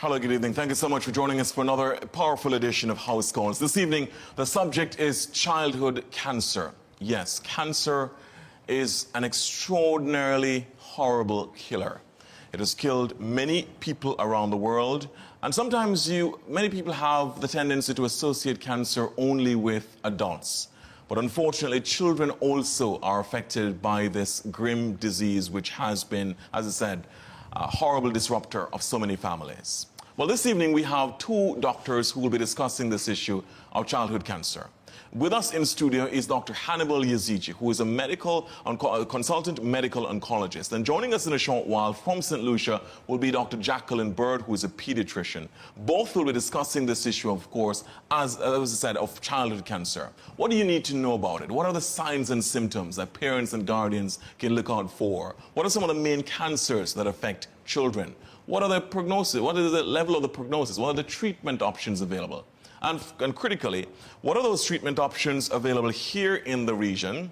Hello, good evening. Thank you so much for joining us for another powerful edition of House Calls. This evening, the subject is childhood cancer. Yes, cancer is an extraordinarily horrible killer. It has killed many people around the world, and sometimes many people have the tendency to associate cancer only with adults. But unfortunately, children also are affected by this grim disease, which has been, as I said, a horrible disruptor of so many families. Well, this evening we have two doctors who will be discussing this issue of childhood cancer. With us in studio is Dr. Hannibal Yazigi, who is a consultant medical oncologist. And joining us in a short while from St. Lucia will be Dr. Jacqueline Bird, who is a pediatrician. Both will be discussing this issue, of course, as I said, of childhood cancer. What do you need to know about it? What are the signs and symptoms that parents and guardians can look out for? What are some of the main cancers that affect children? What are the prognosis? What is the level of the prognosis? What are the treatment options available? And critically, what are those treatment options available here in the region?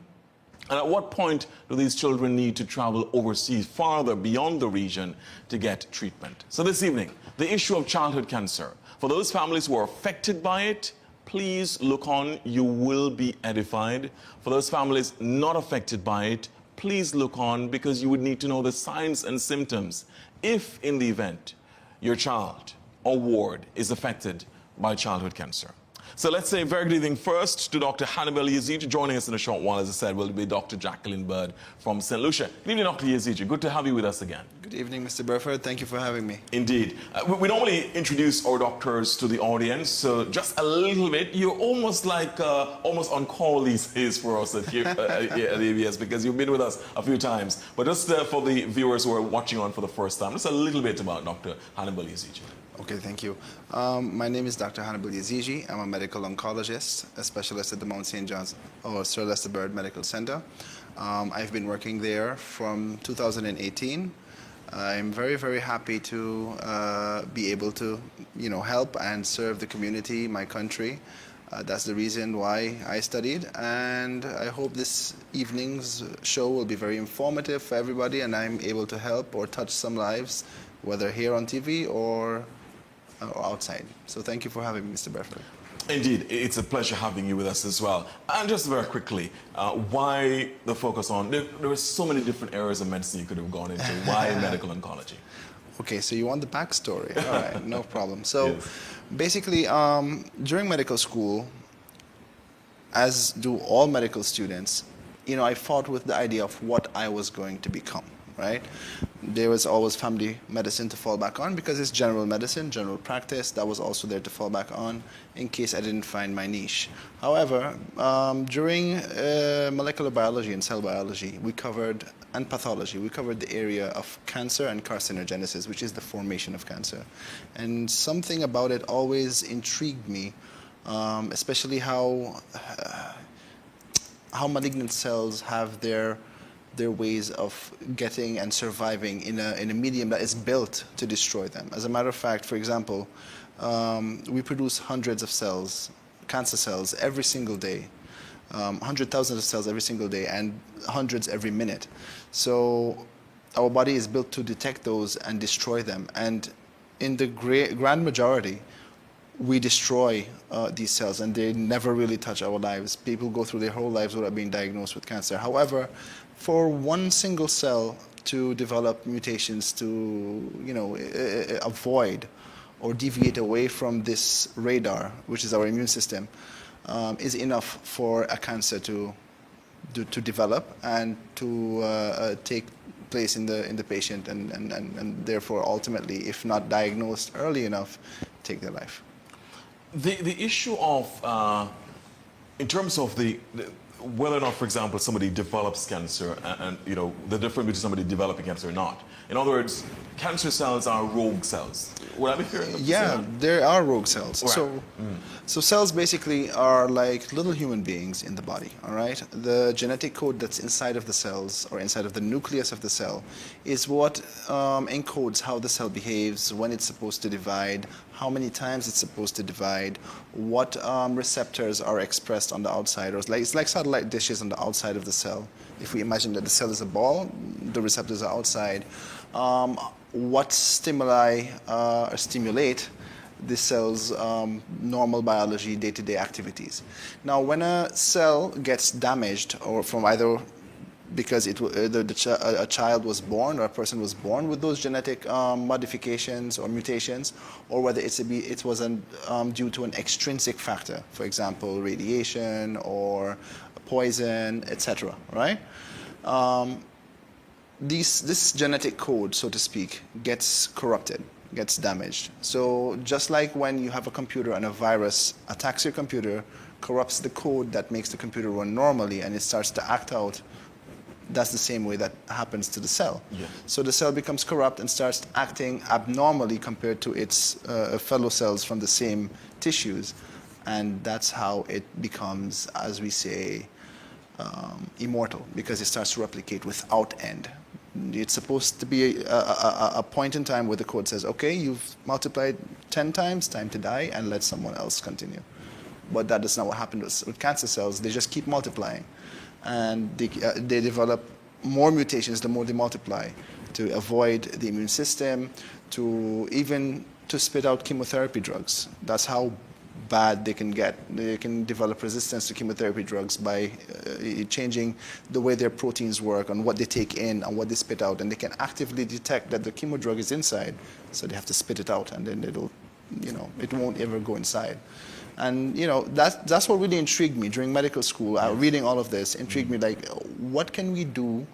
And at what point do these children need to travel overseas, farther beyond the region, to get treatment? So this evening, the issue of childhood cancer. For those families who are affected by it, please look on. You will be edified. For those families not affected by it, please look on, because you would need to know the signs and symptoms if, in the event, your child or ward is affected by childhood cancer. So let's say very good evening first to Dr. Hannibal Yazigi. Joining us in a short while, as I said, will be Dr. Jacqueline Bird from St. Lucia. Good evening, Dr. Yazigi. Good to have you with us again. Good evening, Mr. Burford. Thank you for having me. Indeed. We normally introduce our doctors to the audience, so just a little bit. You're almost like almost on call these days for us at ABS, because you've been with us a few times. But just for the viewers who are watching on for the first time, just a little bit about Dr. Hannibal Yazigi. Okay, thank you. My name is Dr. Hannibal Yazigi. I'm a medical oncologist, a specialist at the Mount St. John's or Sir Lester Bird Medical Center. I've been working there from 2018. I'm very, very happy to be able to, help and serve the community, my country. That's the reason why I studied, and I hope this evening's show will be very informative for everybody, and I'm able to help or touch some lives, whether here on TV or outside. So thank you for having me, Mr. Burford. Indeed, it's a pleasure having you with us as well. And just very quickly, why the focus on, there are so many different areas of medicine you could have gone into. Why medical oncology? Okay, so you want the backstory. All right, no problem. So yes. Basically, during medical school, as do all medical students, I fought with the idea of what I was going to become. Right? There was always family medicine to fall back on, because it's general medicine, general practice. That was also there to fall back on in case I didn't find my niche. However, during molecular biology and cell biology, and pathology, we covered the area of cancer and carcinogenesis, which is the formation of cancer. And something about it always intrigued me, especially how malignant cells have their ways of getting and surviving in a medium that is built to destroy them. As a matter of fact, for example, we produce hundreds of cells, cancer cells, every single day, 100,000 of cells every single day, and hundreds every minute. So our body is built to detect those and destroy them. And in the grand majority, we destroy these cells, and they never really touch our lives. People go through their whole lives without being diagnosed with cancer. However, for one single cell to develop mutations to, avoid or deviate away from this radar, which is our immune system, is enough for a cancer to develop and to take place in the patient, and therefore ultimately, if not diagnosed early enough, take their life. The issue of, in terms of whether or not, for example, somebody develops cancer, and the difference between somebody developing cancer or not. In other words, cancer cells are rogue cells. Would I be fair enough to say that? There are rogue cells. Right. So cells basically are like little human beings in the body, all right? The genetic code that's inside of the cells, or inside of the nucleus of the cell, is what encodes how the cell behaves, when it's supposed to divide, how many times it's supposed to divide, what receptors are expressed on the outside. It's like satellite dishes on the outside of the cell. If we imagine that the cell is a ball, the receptors are outside. what stimuli stimulate the cell's normal biology, day-to-day activities. Now, when a cell gets damaged, or from either because a child was born or a person was born with those genetic modifications or mutations, or whether it was due to an extrinsic factor, for example, radiation or poison, etc., right? This genetic code, so to speak, gets corrupted, gets damaged. So just like when you have a computer and a virus attacks your computer, corrupts the code that makes the computer run normally, and it starts to act out, that's the same way that happens to the cell. Yeah. So the cell becomes corrupt and starts acting abnormally compared to its fellow cells from the same tissues. And that's how it becomes, as we say, immortal, because it starts to replicate without end. It's supposed to be a point in time where the code says, okay, you've multiplied 10 times, time to die, and let someone else continue. But that is not what happens with cancer cells. They just keep multiplying. And they develop more mutations the more they multiply, to avoid the immune system, to spit out chemotherapy drugs. That's how bad they can get. They can develop resistance to chemotherapy drugs by changing the way their proteins work and what they take in and what they spit out. And they can actively detect that the chemo drug is inside, so they have to spit it out, and then it won't ever go inside. And that's what really intrigued me during medical school. Reading all of this intrigued me, like, what can we do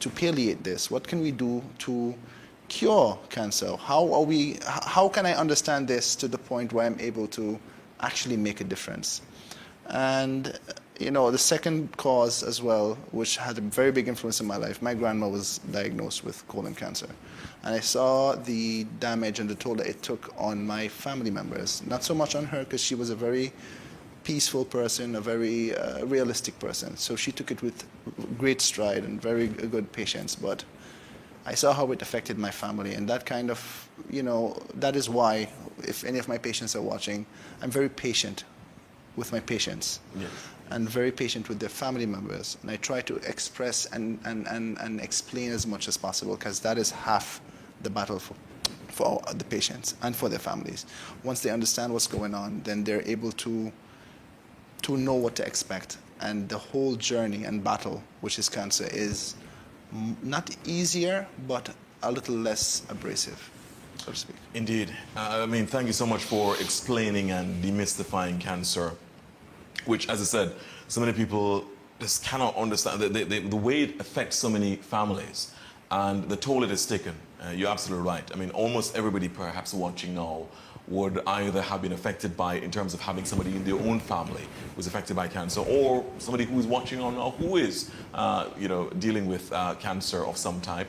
to palliate this? What can we do to cure cancer? How can I understand this to the point where I'm able to actually make a difference? And the second cause as well, which had a very big influence in my life, my grandma was diagnosed with colon cancer. And I saw the damage and the toll that it took on my family members. Not so much on her, because she was a very peaceful person, a very realistic person. So she took it with great stride and very good patience. But I saw how it affected my family. And that kind of, that is why, if any of my patients are watching, I'm very patient with my patients. Yes. And very patient with their family members. And I try to express and explain as much as possible, because that is half the battle for the patients and for their families. Once they understand what's going on, then they're able to know what to expect. And the whole journey and battle, which is cancer, is not easier, but a little less abrasive, so to speak. Indeed. Thank you so much for explaining and demystifying cancer, which, as I said, so many people just cannot understand the way it affects so many families and the toll it has taken. You're absolutely right. Almost everybody perhaps watching now would either have been affected by, in terms of having somebody in their own family who's affected by cancer, or somebody who's watching on now who is, dealing with cancer of some type.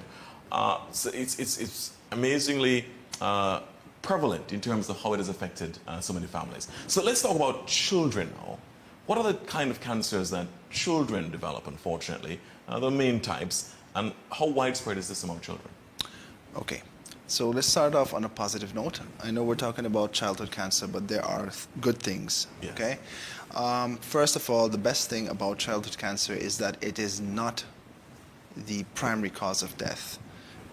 So it's amazingly prevalent in terms of how it has affected so many families. So let's talk about children now. What are the kind of cancers that children develop, unfortunately, the main types, and how widespread is this among children? Okay, so let's start off on a positive note. I know we're talking about childhood cancer, but there are good things, yes. Okay? First of all, the best thing about childhood cancer is that it is not the primary cause of death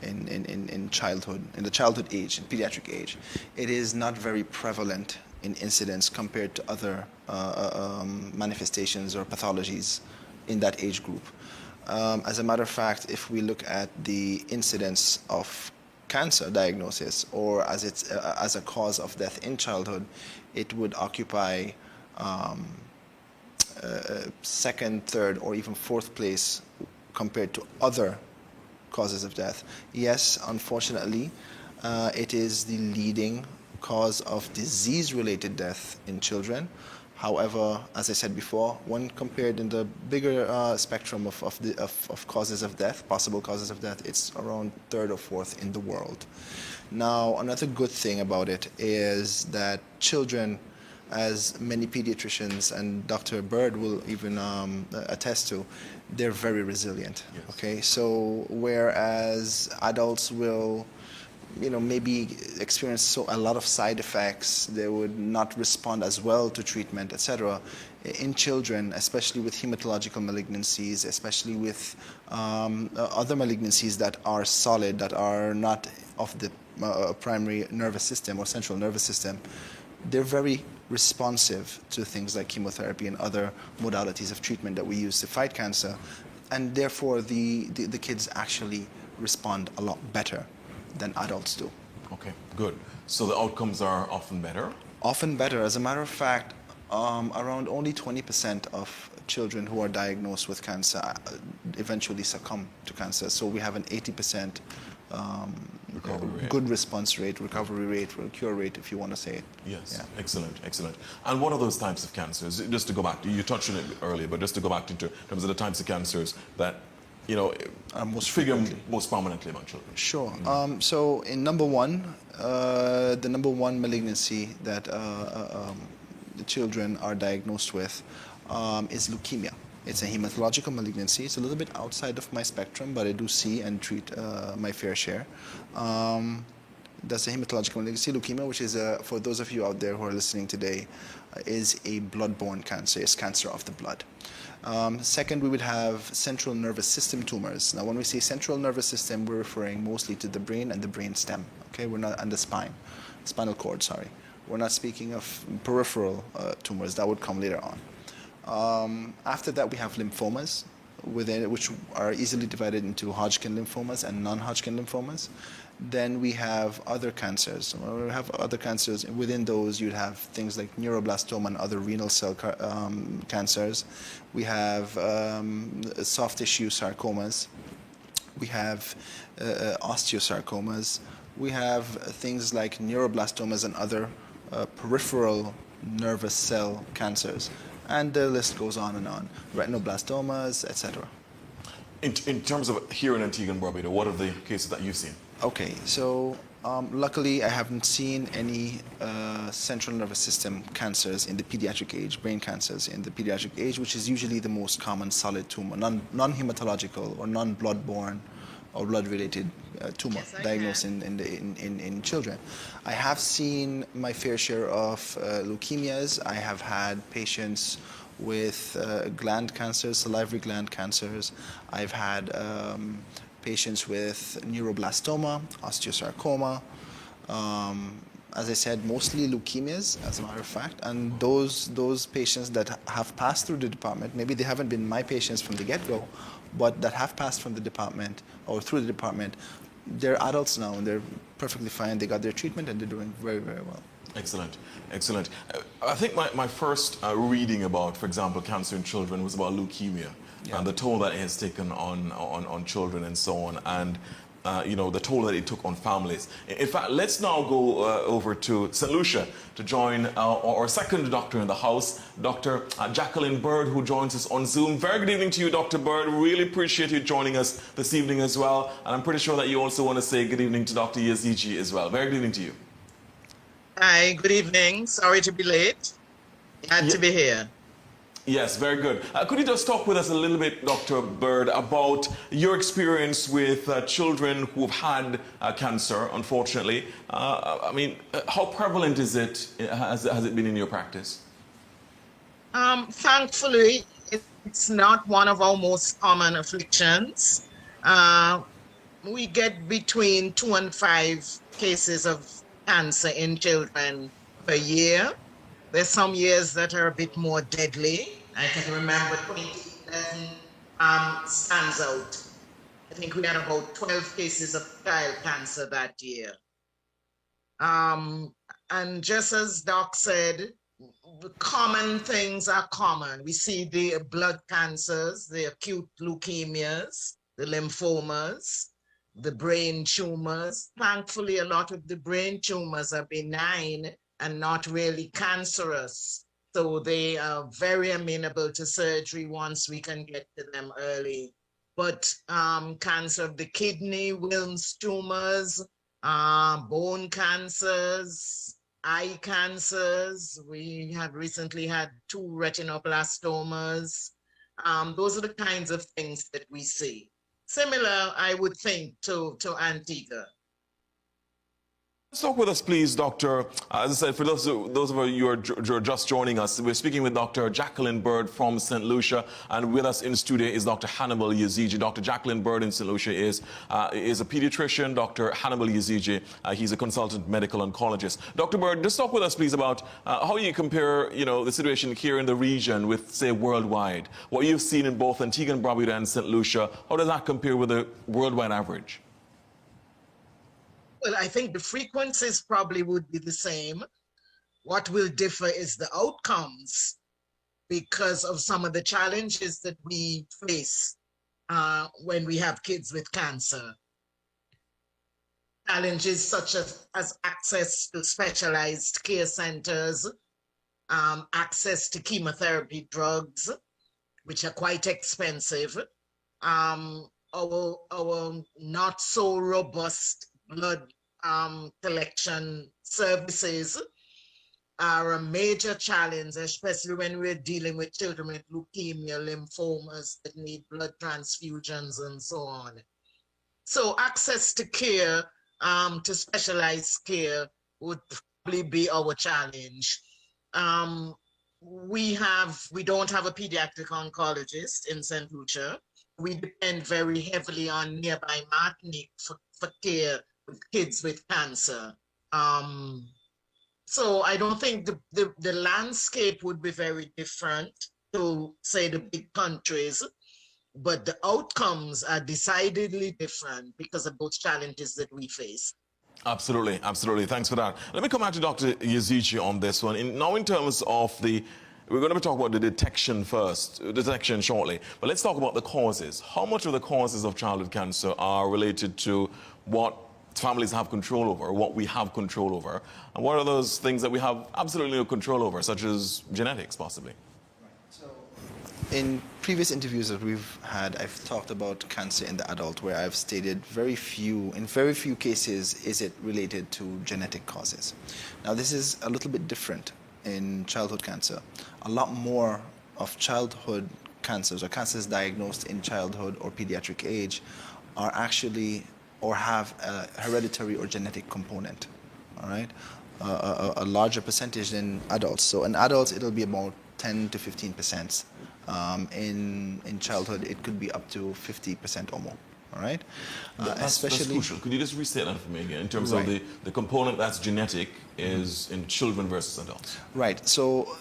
in childhood, in the childhood age, in pediatric age. It is not very prevalent in incidence compared to other manifestations or pathologies in that age group. As a matter of fact, if we look at the incidence of cancer diagnosis, or as a cause of death in childhood, it would occupy second, third, or even fourth place compared to other causes of death. Yes, unfortunately, it is the leading cause of disease-related death in children. However, as I said before, when compared in the bigger spectrum of causes of death, possible causes of death, it's around third or fourth in the world. Now, another good thing about it is that children, as many pediatricians and Dr. Bird will even attest to, they're very resilient. Yes. Okay, so whereas adults will maybe experience a lot of side effects, they would not respond as well to treatment, etc. in children, especially with hematological malignancies, especially with other malignancies that are solid, that are not of the primary nervous system or central nervous system, they're very responsive to things like chemotherapy and other modalities of treatment that we use to fight cancer. And therefore, the kids actually respond a lot better than adults do. Okay, good. So the outcomes are often better? Often better. As a matter of fact, around only 20% of children who are diagnosed with cancer eventually succumb to cancer. So we have an 80% good response rate, recovery rate, or cure rate, if you want to say it. Yes, Yeah. excellent, excellent. And what are those types of cancers? Just to go back, you touched on it earlier, but just to go back into terms of the types of cancers that, you know, Most figure frequently. most prominently among children. Sure. So in number one, the number one malignancy that the children are diagnosed with is leukemia. It's a hematological malignancy. It's a little bit outside of my spectrum, but I do see and treat my fair share. That's a hematological malignancy. Leukemia, which is, for those of you out there who are listening today, is a blood-borne cancer. It's cancer of the blood. Second, we would have central nervous system tumors. Now, when we say central nervous system, we're referring mostly to the brain and the brain stem. Okay, we're not, and the spinal cord. Sorry, we're not speaking of peripheral tumors. That would come later on. After that, we have lymphomas, which are easily divided into Hodgkin lymphomas and non-Hodgkin lymphomas. Then we have other cancers. We have other cancers. Within those, you'd have things like neuroblastoma and other renal cell cancers. We have soft tissue sarcomas. We have osteosarcomas. We have things like neuroblastomas and other peripheral nervous cell cancers. And the list goes on and on. Retinoblastomas, etc. In terms of here in Antigua and Barbuda, what are the cases that you've seen? Okay, so luckily I haven't seen any central nervous system cancers in the pediatric age, brain cancers in the pediatric age, which is usually the most common solid tumor, non-hematological or non-blood-borne or blood-related tumor diagnosed in children. I have seen my fair share of leukemias. I have had patients with gland cancers, salivary gland cancers. I've had patients with neuroblastoma, osteosarcoma. As I said, mostly leukemias, as a matter of fact. And those patients that have passed through the department, maybe they haven't been my patients from the get-go, but that have passed from the department or through the department, they're adults now and they're perfectly fine. They got their treatment and they're doing very, very well. Excellent, excellent. I think my first reading about, for example, cancer in children was about leukemia and the toll that it has taken on children and so on, and you know, the toll that it took on families. In fact, let's now go over to St. Lucia to join our second doctor in the house, Dr. Jacqueline Bird, who joins us on Zoom. Very good evening to you, Dr. Bird. Really appreciate you joining us this evening as well. And I'm pretty sure that you also want to say good evening to Dr. Yazigi as well. Very good evening to you. Hi, good evening. Sorry to be late. Glad to be here. Yes, very good. Could you just talk with us a little bit, Dr. Bird, about your experience with children who've had cancer, unfortunately? I mean, how prevalent is it? Has it been in your practice? Thankfully, it's not one of our most common afflictions. We get between 2 and 5 cases of cancer in children per year. There's some years that are a bit more deadly. I can remember 2011 stands out. I think we had about 12 cases of child cancer that year. And just as Doc said, the common things are common. We see the blood cancers, the acute leukemias, the lymphomas, the brain tumors. Thankfully, a lot of the brain tumors are benign and not really cancerous. So they are very amenable to surgery once we can get to them early. But cancer of the kidney, Wilms tumors, bone cancers, eye cancers. We have recently had 2 retinoblastomas. Those are the kinds of things that we see. Similar, I would think, to Antigua. Let's talk with us, please, Doctor. As I said, for those of you who are just joining us, we're speaking with Dr. Jacqueline Bird from St. Lucia, and with us in studio is Dr. Hannibal Yazigi. Dr. Jacqueline Bird in St. Lucia is a pediatrician. Dr. Hannibal Yazigi, he's a consultant medical oncologist. Dr. Bird, just talk with us, please, about how you compare, the situation here in the region with, say, worldwide. What you've seen in both Antigua and Barbuda and St. Lucia, how does that compare with the worldwide average? Well, I think the frequencies probably would be the same. What will differ is the outcomes because of some of the challenges that we face when we have kids with cancer. Challenges such as access to specialized care centers, access to chemotherapy drugs, which are quite expensive, our not so robust blood collection services are a major challenge, especially when we're dealing with children with leukemia, lymphomas that need blood transfusions and so on. So access to care, to specialized care would probably be our challenge. We don't have a pediatric oncologist in St. Lucia. We depend very heavily on nearby Martinique for care with kids with cancer. So I don't think the landscape would be very different to, say, the big countries, but the outcomes are decidedly different because of those challenges that we face. Absolutely, absolutely. Thanks for that. Let me come back to Dr. Yazigi on this one. Now, in terms of we're going to talk about the detection shortly, but let's talk about the causes. How much of the causes of childhood cancer are related to what families have control over, what we have control over, and what are those things that we have absolutely no control over, such as genetics, possibly? So, in previous interviews that we've had, I've talked about cancer in the adult, where I've stated in very few cases is it related to genetic causes. Now, this is a little bit different in childhood cancer. A lot more of childhood cancers or cancers diagnosed in childhood or pediatric age are actually or have a hereditary or genetic component, all right? A larger percentage than adults. So in adults, it'll be about 10 to 15%. In childhood, it could be up to 50% or more, all right? That's crucial. Could you just restate that for me again, in terms of the component that's genetic is in children versus adults? Right, so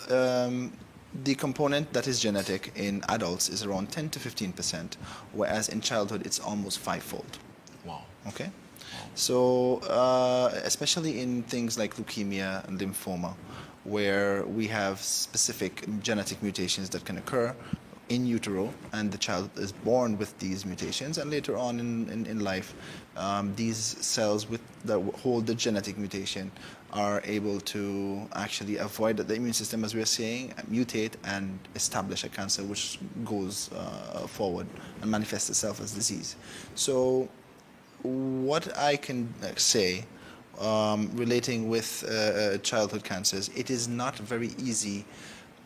the component that is genetic in adults is around 10 to 15%, whereas in childhood, it's almost fivefold. Wow. Okay. Wow. So, especially in things like leukemia and lymphoma, where we have specific genetic mutations that can occur in utero, and the child is born with these mutations, and later on in life, these cells that hold the genetic mutation are able to actually avoid the immune system, as we are saying, mutate and establish a cancer which goes forward and manifests itself as disease. So, what I can say relating with childhood cancers, it is not very easy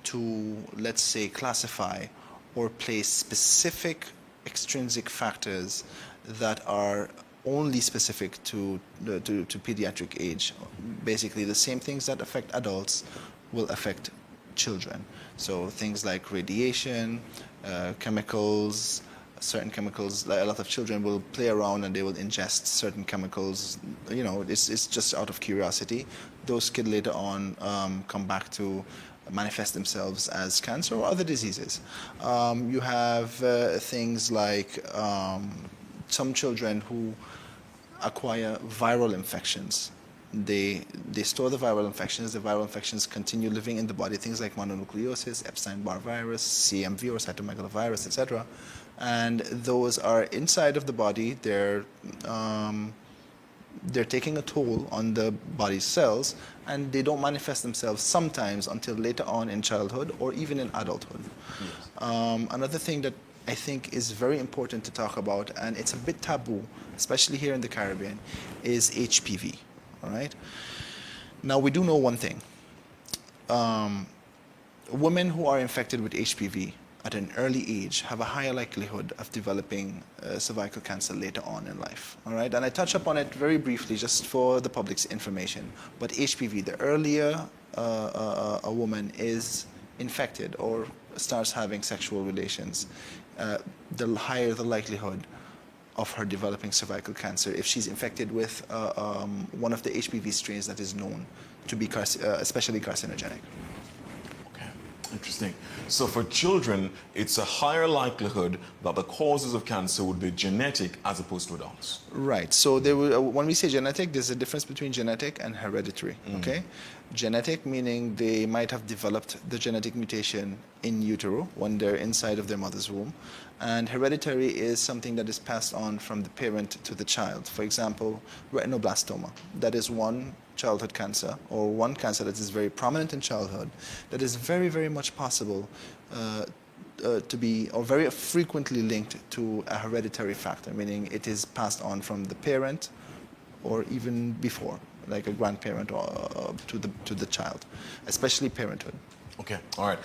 to, let's say, classify or place specific extrinsic factors that are only specific to pediatric age. Basically, the same things that affect adults will affect children. So things like radiation, chemicals, certain chemicals. A lot of children will play around and they will ingest certain chemicals. It's just out of curiosity. Those could later on come back to manifest themselves as cancer or other diseases. You have things like some children who acquire viral infections. They store the viral infections continue living in the body, things like mononucleosis, Epstein-Barr virus, CMV or cytomegalovirus, etc. And those are inside of the body. They're taking a toll on the body's cells, and they don't manifest themselves sometimes until later on in childhood or even in adulthood. Yes. Another thing that I think is very important to talk about, and it's a bit taboo, especially here in the Caribbean, is HPV. All right. Now we do know one thing. Women who are infected with HPV at an early age have a higher likelihood of developing cervical cancer later on in life. All right, and I touch upon it very briefly just for the public's information. But HPV, the earlier a woman is infected or starts having sexual relations, the higher the likelihood of her developing cervical cancer if she's infected with one of the HPV strains that is known to be especially carcinogenic. Interesting. So for children, it's a higher likelihood that the causes of cancer would be genetic as opposed to adults. Right. So when we say genetic, there's a difference between genetic and hereditary. Okay. Genetic meaning they might have developed the genetic mutation in utero when they're inside of their mother's womb, and hereditary is something that is passed on from the parent to the child. For example, retinoblastoma. That is one childhood cancer, or one cancer that is very prominent in childhood, that is very, very much possible to be, or very frequently linked to a hereditary factor, meaning it is passed on from the parent or even before, like a grandparent or to the child, especially parenthood. Okay, all right.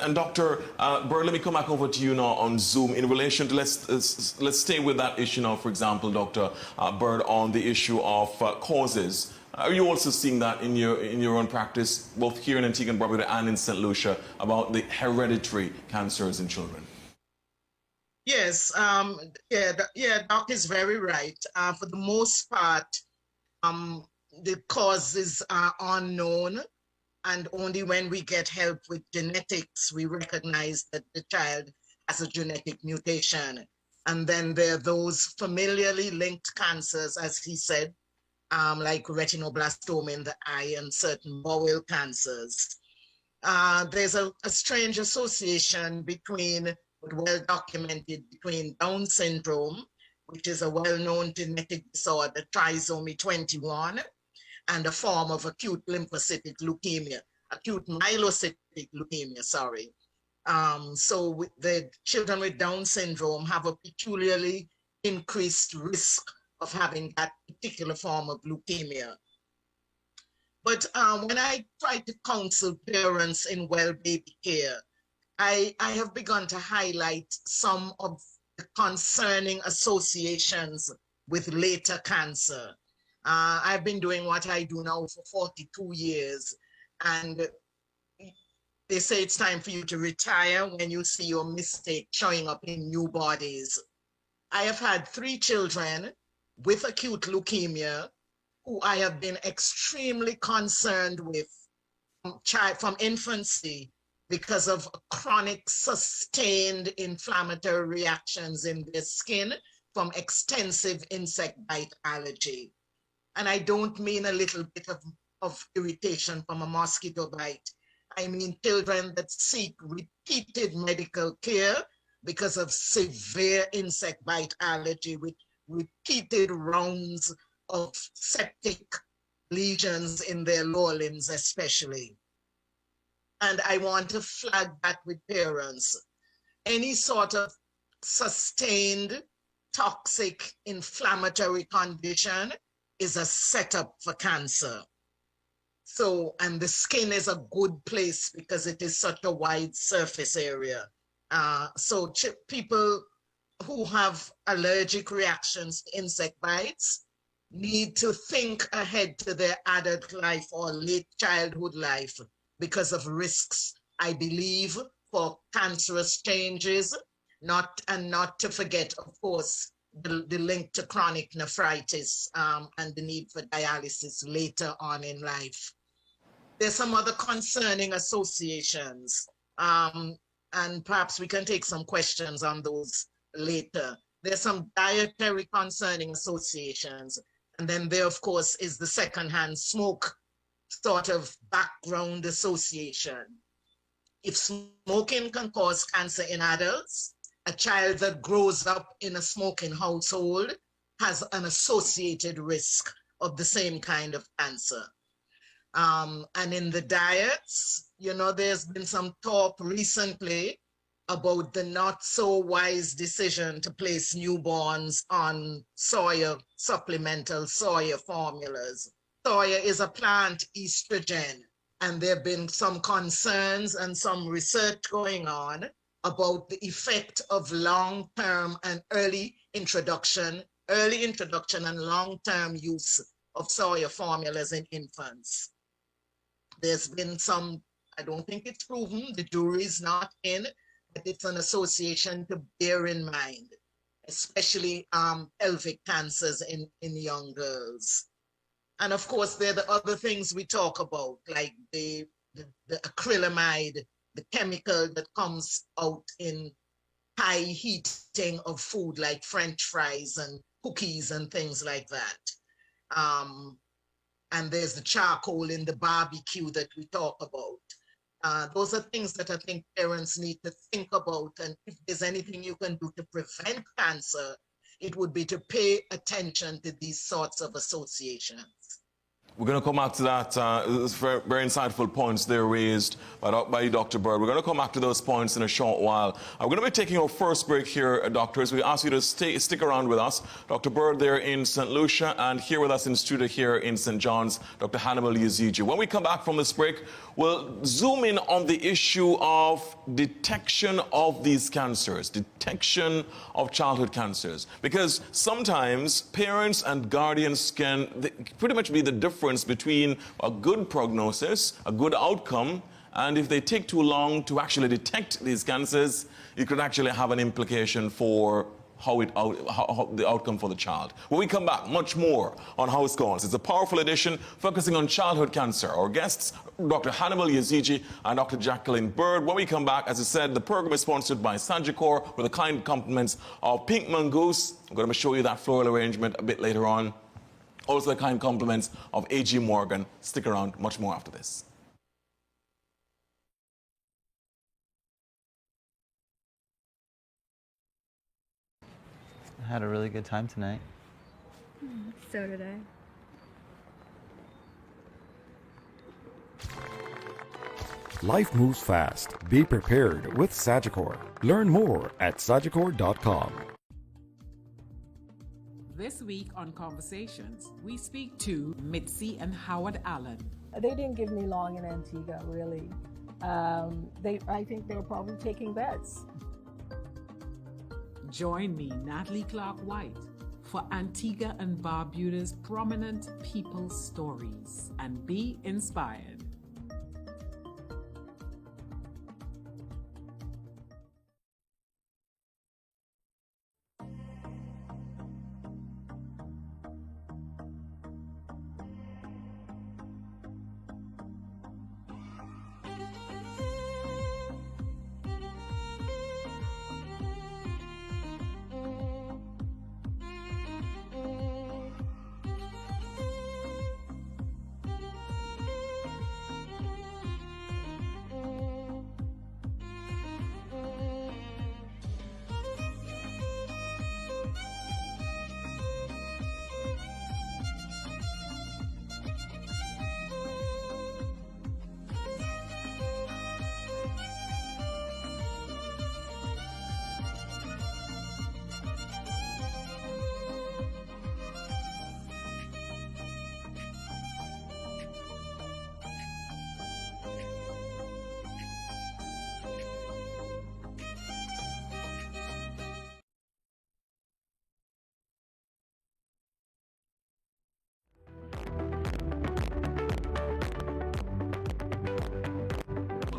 And Dr. Bird, let me come back over to you now on Zoom in relation to, let's stay with that issue now, for example, Dr. Bird, on the issue of causes. Are you also seeing that in your own practice, both here in Antigua and Barbuda and in St. Lucia, about the hereditary cancers in children? Yes, Doc is very right. For the most part, the causes are unknown, and only when we get help with genetics, we recognize that the child has a genetic mutation. And then there are those familiarly linked cancers, as he said, like retinoblastoma in the eye and certain bowel cancers. There's a strange association well documented between Down syndrome, which is a well-known genetic disorder, trisomy 21, and a form of acute lymphocytic leukemia, acute myelocytic leukemia, sorry. So the children with Down syndrome have a peculiarly increased risk of having that particular form of leukemia. But when I try to counsel parents in well baby care, I have begun to highlight some of the concerning associations with later cancer. I've been doing what I do now for 42 years, and they say it's time for you to retire when you see your mistake showing up in new bodies. I have had 3 children with acute leukemia who I have been extremely concerned with from infancy because of chronic sustained inflammatory reactions in their skin from extensive insect bite allergy. And I don't mean a little bit of irritation from a mosquito bite. I mean children that seek repeated medical care because of severe insect bite allergy with repeated rounds of septic lesions in their lower limbs especially. And I want to flag that with parents. Any sort of sustained toxic inflammatory condition is a setup for cancer. So, and the skin is a good place because it is such a wide surface area. So people who have allergic reactions to insect bites need to think ahead to their adult life or late childhood life because of risks, I believe, for cancerous changes, not to forget, of course, the link to chronic nephritis and the need for dialysis later on in life. There's some other concerning associations, and perhaps we can take some questions on those later. There's some dietary concerning associations, and then there, of course, is the secondhand smoke sort of background association. If smoking can cause cancer in adults, a child that grows up in a smoking household has an associated risk of the same kind of cancer. And in the diets, you know, there's been some talk recently about the not so wise decision to place newborns on supplemental soya formulas. Soya is a plant estrogen, and there have been some concerns and some research going on about the effect of long-term and early introduction and long-term use of soya formulas in infants. There's been some, I don't think it's proven, the jury's not in, but it's an association to bear in mind, especially pelvic cancers in young girls. And of course, there are the other things we talk about, like the acrylamide, the chemical that comes out in high heating of food like French fries and cookies and things like that. And there's the charcoal in the barbecue that we talk about. Those are things that I think parents need to think about. And if there's anything you can do to prevent cancer, it would be to pay attention to these sorts of associations. We're going to come back to that. Very, very insightful points there raised by Dr. Bird. We're going to come back to those points in a short while. We're going to be taking our first break here, doctors. We ask you to stick around with us. Dr. Bird there in St. Lucia, and here with us in studio here in St. John's, Dr. Hannibal Yazigi. When we come back from this break, we'll zoom in on the issue of detection of these cancers, detection of childhood cancers. Because sometimes parents and guardians can pretty much be the difference between a good prognosis, a good outcome, and if they take too long to actually detect these cancers, it could actually have an implication for how the outcome for the child. When we come back, much more on House Calls. It's a powerful edition focusing on childhood cancer. Our guests, Dr. Hannibal Yazigi and Dr. Jacqueline Bird. When we come back, as I said, the program is sponsored by Sagicor with the kind compliments of Pink Mongoose. I'm going to show you that floral arrangement a bit later on. Also the kind compliments of A.G. Morgan. Stick around, much more after this. I had a really good time tonight. So did I. Life moves fast. Be prepared with Sagicor. Learn more at sagicor.com. This week on Conversations, we speak to Mitzi and Howard Allen. They didn't give me long in Antigua, really. I think they were probably taking bets. Join me, Natalie Clark-White, for Antigua and Barbuda's prominent people stories, and be inspired.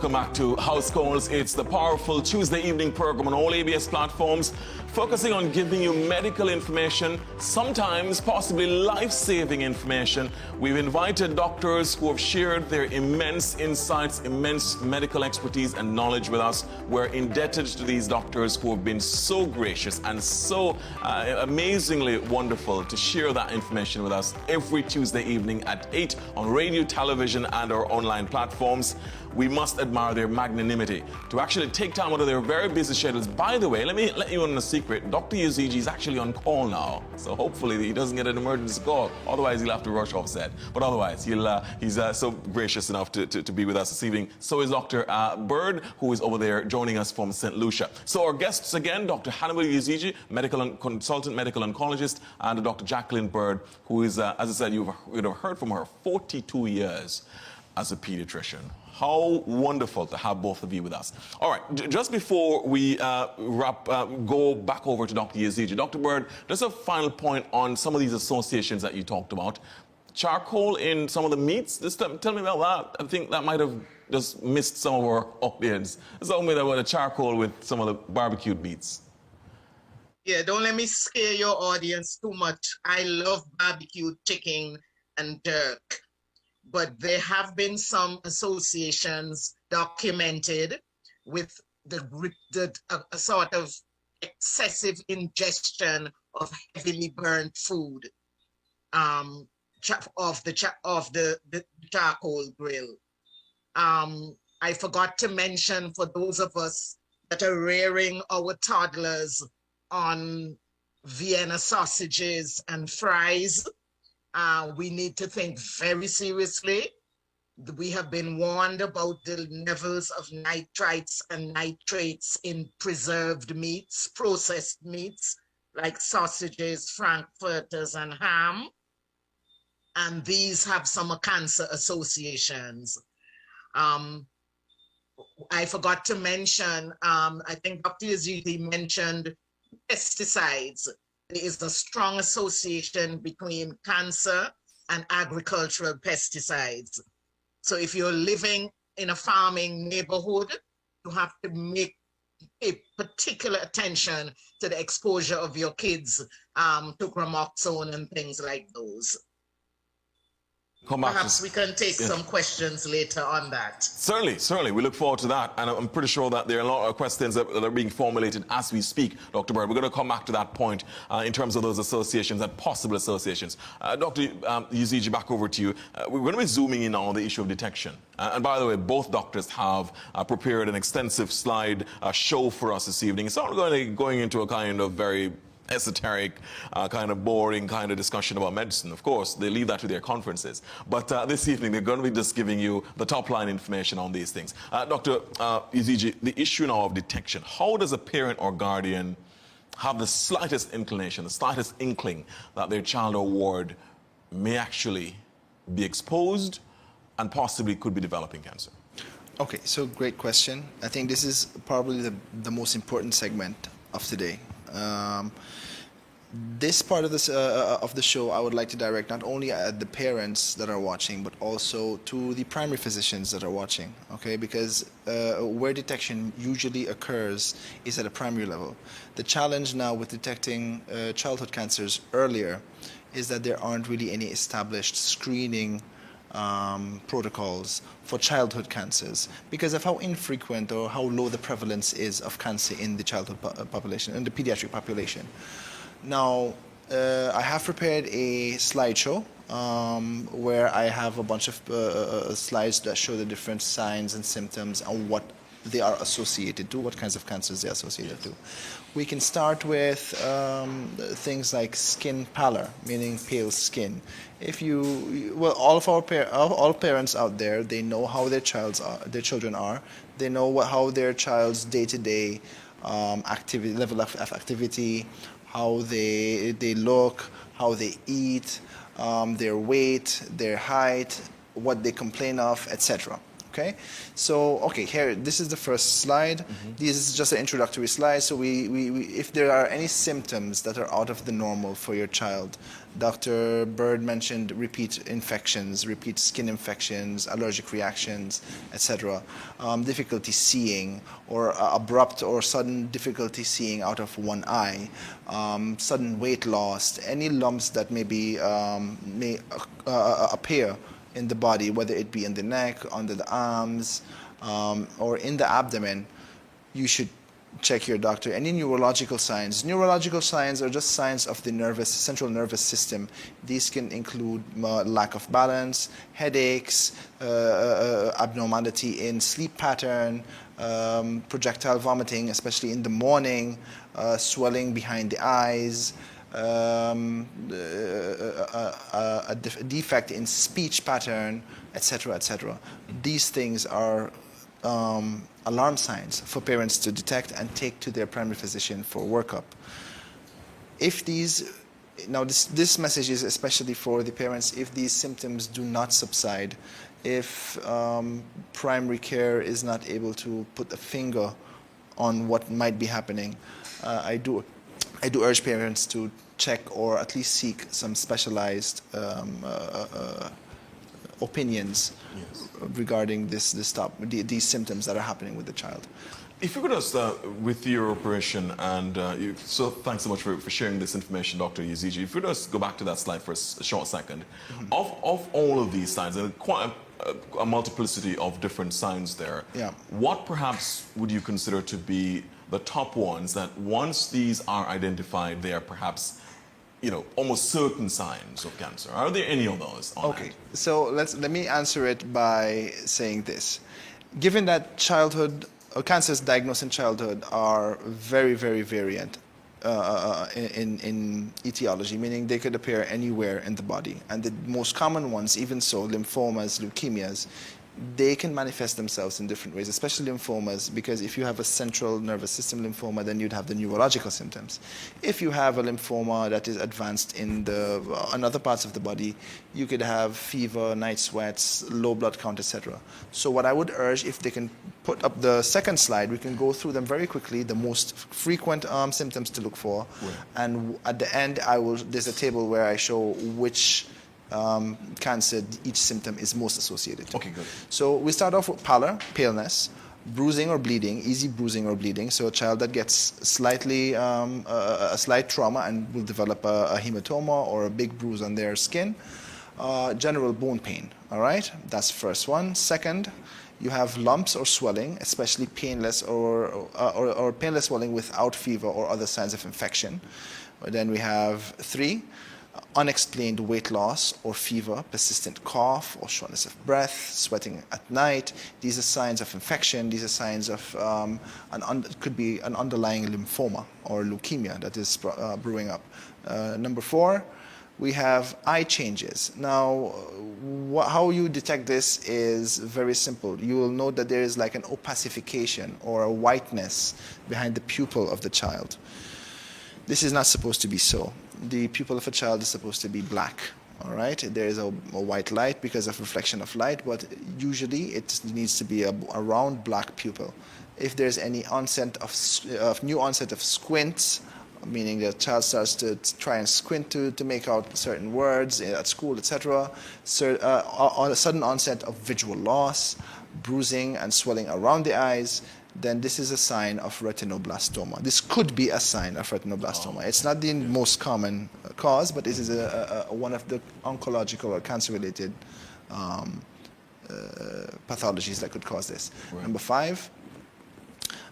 Welcome back to House Calls. It's the powerful Tuesday evening program on all ABS platforms, focusing on giving you medical information, sometimes possibly life-saving information. We've invited doctors who have shared their immense insights, immense medical expertise and knowledge with us. We're indebted to these doctors who have been so gracious and so amazingly wonderful to share that information with us every Tuesday evening at 8 on radio, television and our online platforms. We must admire their magnanimity to actually take time out of their very busy schedules. By the way, let me let you in a secret. Dr. Yazigi is actually on call now, so hopefully he doesn't get an emergency call. Otherwise, he'll have to rush off set. But otherwise, he's so gracious enough to be with us this evening. So is Dr. Bird, who is over there joining us from St. Lucia. So our guests again, Dr. Hannibal Yazigi, consultant medical oncologist, and Dr. Jacqueline Bird, who is, as I said, you'd have heard from her, 42 years. as a pediatrician. How wonderful to have both of you with us. All right, just before we go back over to Dr. Yaziji, Dr. Bird, just a final point on some of these associations that you talked about. Charcoal in some of the meats, just tell me about that. I think that might have just missed some of our audience. Tell me about the charcoal with some of the barbecued meats. Yeah, don't let me scare your audience too much. I love barbecued chicken and jerk, but there have been some associations documented with a sort of excessive ingestion of heavily burnt food of the charcoal grill. I forgot to mention, for those of us that are rearing our toddlers on Vienna sausages and fries, we need to think very seriously. We have been warned about the levels of nitrites and nitrates in preserved meats, processed meats, like sausages, frankfurters, and ham. And these have some cancer associations. I forgot to mention, I think Dr. Yazidi mentioned pesticides. There is a strong association between cancer and agricultural pesticides. So if you're living in a farming neighborhood, you have to pay particular attention to the exposure of your kids to gramoxone and things like those. Perhaps we can take some questions later on that. Certainly. We look forward to that. And I'm pretty sure that there are a lot of questions that are being formulated as we speak, Dr. Bird. We're going to come back to that point in terms of those associations and possible associations. Dr. Yaziji, back over to you. We're going to be zooming in on the issue of detection. And by the way, both doctors have prepared an extensive slide show for us this evening. It's not going into a kind of very esoteric, kind of boring kind of discussion about medicine. Of course, they leave that to their conferences. But this evening, they're going to be just giving you the top-line information on these things. Dr. Yaziji, the issue now of detection. How does a parent or guardian have the slightest inclination, the slightest inkling that their child or ward may actually be exposed and possibly could be developing cancer? Okay, so great question. I think this is probably the most important segment of today. This part of the show, I would like to direct not only at the parents that are watching, but also to the primary physicians that are watching. Okay, because where detection usually occurs is at a primary level. The challenge now with detecting childhood cancers earlier is that there aren't really any established screening protocols for childhood cancers because of how infrequent or how low the prevalence is of cancer in the childhood population, in the pediatric population. Now, I have prepared a slideshow where I have a bunch of slides that show the different signs and symptoms and what they are associated to, what kinds of cancers they are associated to. We can start with things like skin pallor, meaning pale skin. All parents out there, they know how their children are. They know how their child's day-to-day level of activity, how they look, how they eat, their weight, their height, what they complain of, etc. Okay, so here, this is the first slide. Mm-hmm. This is just an introductory slide. So if there are any symptoms that are out of the normal for your child, Dr. Bird mentioned repeat infections, repeat skin infections, allergic reactions, etc. Difficulty seeing, or abrupt or sudden difficulty seeing out of one eye, sudden weight loss, any lumps that may appear in the body, whether it be in the neck, under the arms, or in the abdomen, you should check your doctor. Any neurological signs. Neurological signs are just signs of the central nervous system. These can include lack of balance, headaches, abnormality in sleep pattern, projectile vomiting, especially in the morning, swelling behind the eyes, a defect in speech pattern, etc., etc. These things are alarm signs for parents to detect and take to their primary physician for workup. This message is especially for the parents. If these symptoms do not subside, if primary care is not able to put a finger on what might be happening, I do urge parents to check or at least seek some specialized opinions regarding these symptoms that are happening with the child. If you could just, with your operation, and so thanks so much for sharing this information, Dr. Yazigi. If you could just go back to that slide for a short second. Of all of these signs, and quite a multiplicity of different signs there, what perhaps would you consider to be the top ones that once these are identified, they are perhaps, almost certain signs of cancer? Are there any of those? Okay, so let me answer it by saying this. Given that cancers diagnosed in childhood are very, very variant in etiology, meaning they could appear anywhere in the body. And the most common ones, even so, lymphomas, leukemias, they can manifest themselves in different ways, especially lymphomas, because if you have a central nervous system lymphoma, then you'd have the neurological symptoms. If you have a lymphoma that is advanced in other parts of the body, you could have fever, night sweats, low blood count, etc. So what I would urge, if they can put up the second slide, we can go through them very quickly, the most frequent symptoms to look for. Right. And at the end, there's a table where I show which cancer each symptom is most associated to. Okay, good. So we start off with pallor, paleness, bruising or bleeding, easy bruising or bleeding. So a child that gets a slight trauma and will develop a hematoma or a big bruise on their skin. General bone pain, all right? That's first one. Second, you have lumps or swelling, especially painless or painless swelling without fever or other signs of infection. Then we have 3, unexplained weight loss or fever, persistent cough or shortness of breath, sweating at night. These are signs of infection. These are signs of could be an underlying lymphoma or leukemia that is brewing up. Number 4, we have eye changes. Now, how you detect this is very simple. You will note that there is like an opacification or a whiteness behind the pupil of the child. This is not supposed to be so. The pupil of a child is supposed to be black, all right? There is a white light because of reflection of light, but usually it needs to be a round black pupil. If there's any new onset of squints, meaning the child starts to try and squint to make out certain words at school, etc., a sudden onset of visual loss, bruising and swelling around the eyes, then this is a sign of retinoblastoma. This could be a sign of retinoblastoma. It's not the most common cause, but this is one of the oncological or cancer-related pathologies that could cause this. Right. Number 5,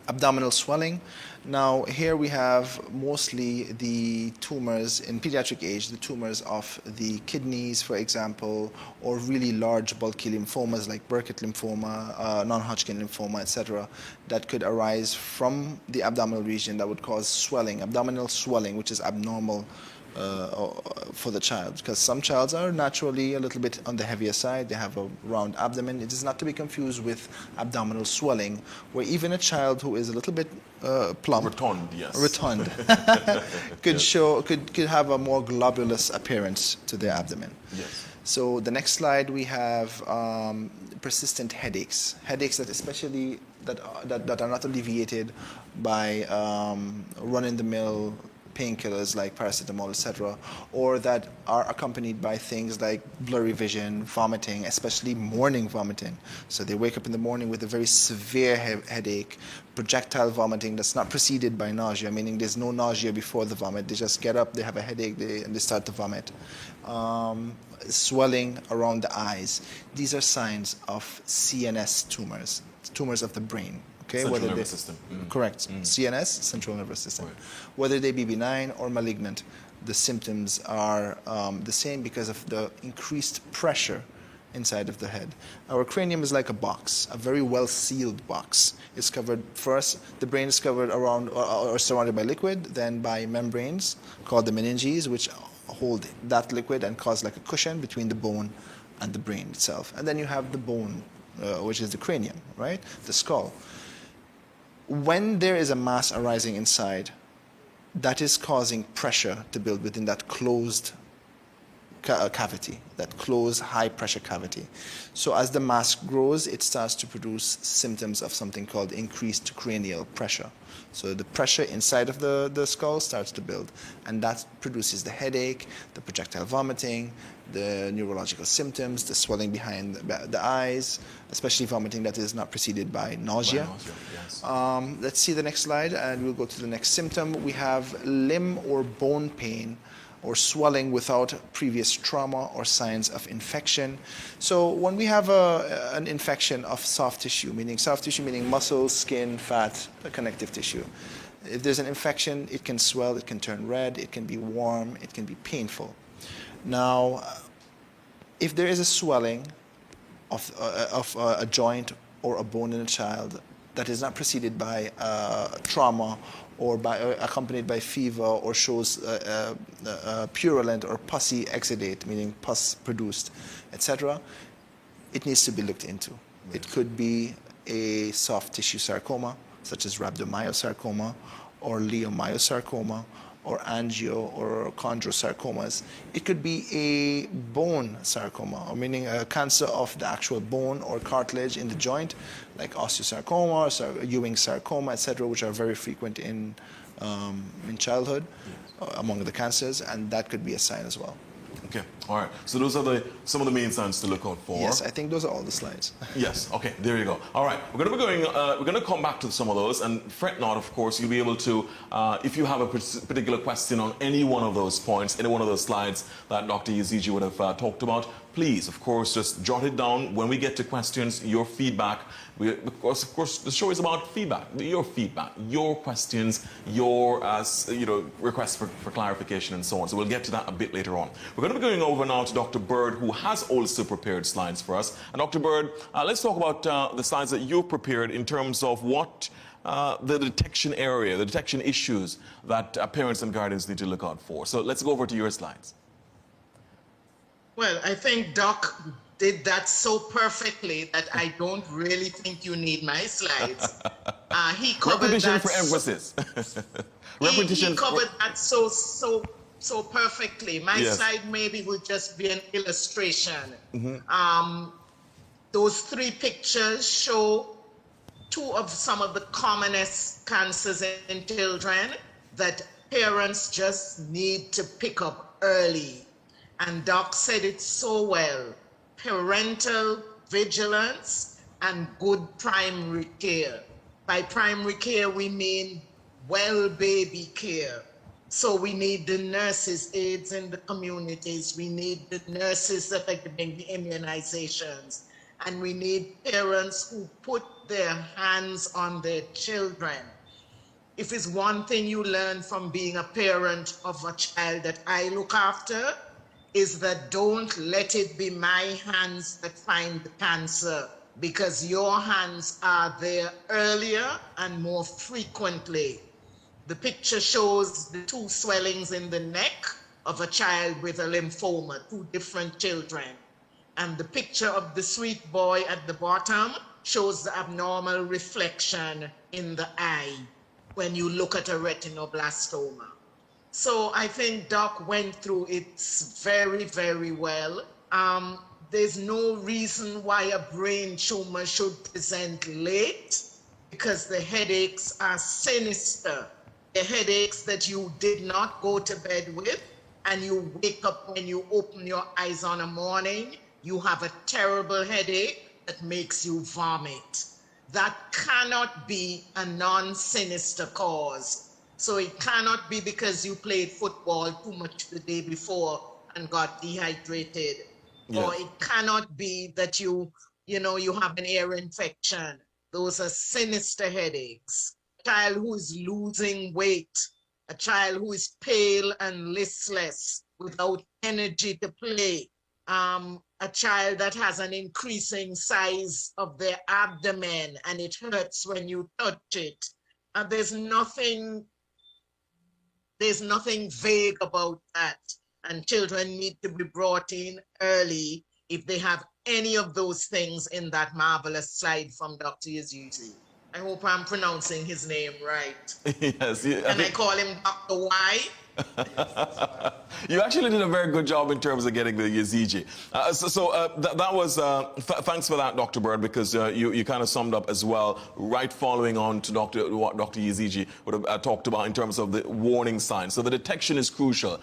abdominal swelling. Now, here we have mostly the tumors in pediatric age, the tumors of the kidneys, for example, or really large bulky lymphomas like Burkitt lymphoma, non-Hodgkin lymphoma, etc., that could arise from the abdominal region that would cause swelling, abdominal swelling, which is abnormal for the child, because some childs are naturally a little bit on the heavier side. They have a round abdomen. It is not to be confused with abdominal swelling, where even a child who is a little bit plump, rotund, could have a more globulous appearance to their abdomen. Yes. So the next slide, we have persistent headaches that especially that are not alleviated by run-in-the-mill painkillers like paracetamol, etc., or that are accompanied by things like blurry vision, vomiting, especially morning vomiting. So they wake up in the morning with a very severe headache, projectile vomiting that's not preceded by nausea, meaning there's no nausea before the vomit. They just get up, they have a headache, and they start to vomit. Swelling around the eyes. These are signs of CNS tumors of the brain. Okay, Central nervous system. Correct. CNS, central nervous system. Right. Whether they be benign or malignant, the symptoms are the same because of the increased pressure inside of the head. Our cranium is like a box, a very well-sealed box. It's covered first, the brain is covered around or surrounded by liquid, then by membranes called the meninges, which hold that liquid and cause like a cushion between the bone and the brain itself. And then you have the bone, which is the cranium, right? The skull. When there is a mass arising inside, that is causing pressure to build within that closed cavity, that closed high-pressure cavity. So as the mass grows, it starts to produce symptoms of something called increased cranial pressure. So the pressure inside of the skull starts to build, and that produces the headache, the projectile vomiting, the neurological symptoms, the swelling behind the eyes, especially vomiting that is not preceded by nausea. Yes. Let's see the next slide, and we'll go to the next symptom. We have limb or bone pain or swelling without previous trauma or signs of infection. So when we have an infection of soft tissue meaning muscles, skin, fat, connective tissue, if there's an infection, it can swell, it can turn red, it can be warm, it can be painful. Now, if there is a swelling of a joint or a bone in a child that is not preceded by trauma or accompanied by fever or shows purulent or pussy exudate, meaning pus produced, etc., it needs to be looked into. It could be a soft tissue sarcoma, such as rhabdomyosarcoma or leiomyosarcoma, or angio or chondrosarcomas. It could be a bone sarcoma, or meaning a cancer of the actual bone or cartilage in the joint, like osteosarcoma, or Ewing sarcoma, etc., which are very frequent in childhood among the cancers, and that could be a sign as well. Okay, all right. So those are some of the main signs to look out for. Yes, I think those are all the slides. Yes. Okay. There you go. All right. We're going to be going. We're going to come back to some of those, and fret not. Of course, you'll be able to, if you have a particular question on any one of those points, any one of those slides that Dr. Yaziji would have talked about. Please, of course, just jot it down. When we get to questions, your feedback. Of course, the show is about feedback. Your feedback, your questions, your requests for clarification, and so on. So we'll get to that a bit later on. We're going to be going over now to Dr. Bird, who has also prepared slides for us. And Dr. Bird, let's talk about the slides that you've prepared in terms of what the detection area, the detection issues that parents and guardians need to look out for. So let's go over to your slides. Well, I think Doc did that so perfectly that I don't really think you need my slides. He covered repetition that for emphasis. He covered that so perfectly. My Yes. slide maybe will just be an illustration. Mm-hmm. Those three pictures show two of some of the commonest cancers in children that parents just need to pick up early. And Doc said it so well: parental vigilance and good primary care. By primary care, we mean well baby care. So we need the nurses, aides in the communities. We need the nurses that are giving the immunizations. And we need parents who put their hands on their children. If it's one thing you learn from being a parent of a child that I look after, is that don't let it be my hands that find the cancer, because your hands are there earlier and more frequently. The picture shows the two swellings in the neck of a child with a lymphoma, two different children. And the picture of the sweet boy at the bottom shows the abnormal reflection in the eye when you look at a retinoblastoma. So I think Doc went through it very, very well. There's no reason why a brain tumor should present late, because the headaches are sinister. The headaches that you did not go to bed with, and you wake up when you open your eyes on a morning, you have a terrible headache that makes you vomit. That cannot be a non-sinister cause. So it cannot be because you played football too much the day before and got dehydrated. Yeah. Or it cannot be that you have an ear infection. Those are sinister headaches. A child who is losing weight, a child who is pale and listless without energy to play, a child that has an increasing size of their abdomen and it hurts when you touch it. And there's nothing vague about that. And children need to be brought in early if they have any of those things in that marvelous slide from Dr. Yazidi. I hope I'm pronouncing his name right. Yes. Can I call him Dr. Y? You actually did a very good job in terms of getting the Yazigi. That was, thanks for that, Dr. Bird, because you kind of summed up as well, right following on to what Dr. Yazigi would have talked about in terms of the warning signs. So the detection is crucial.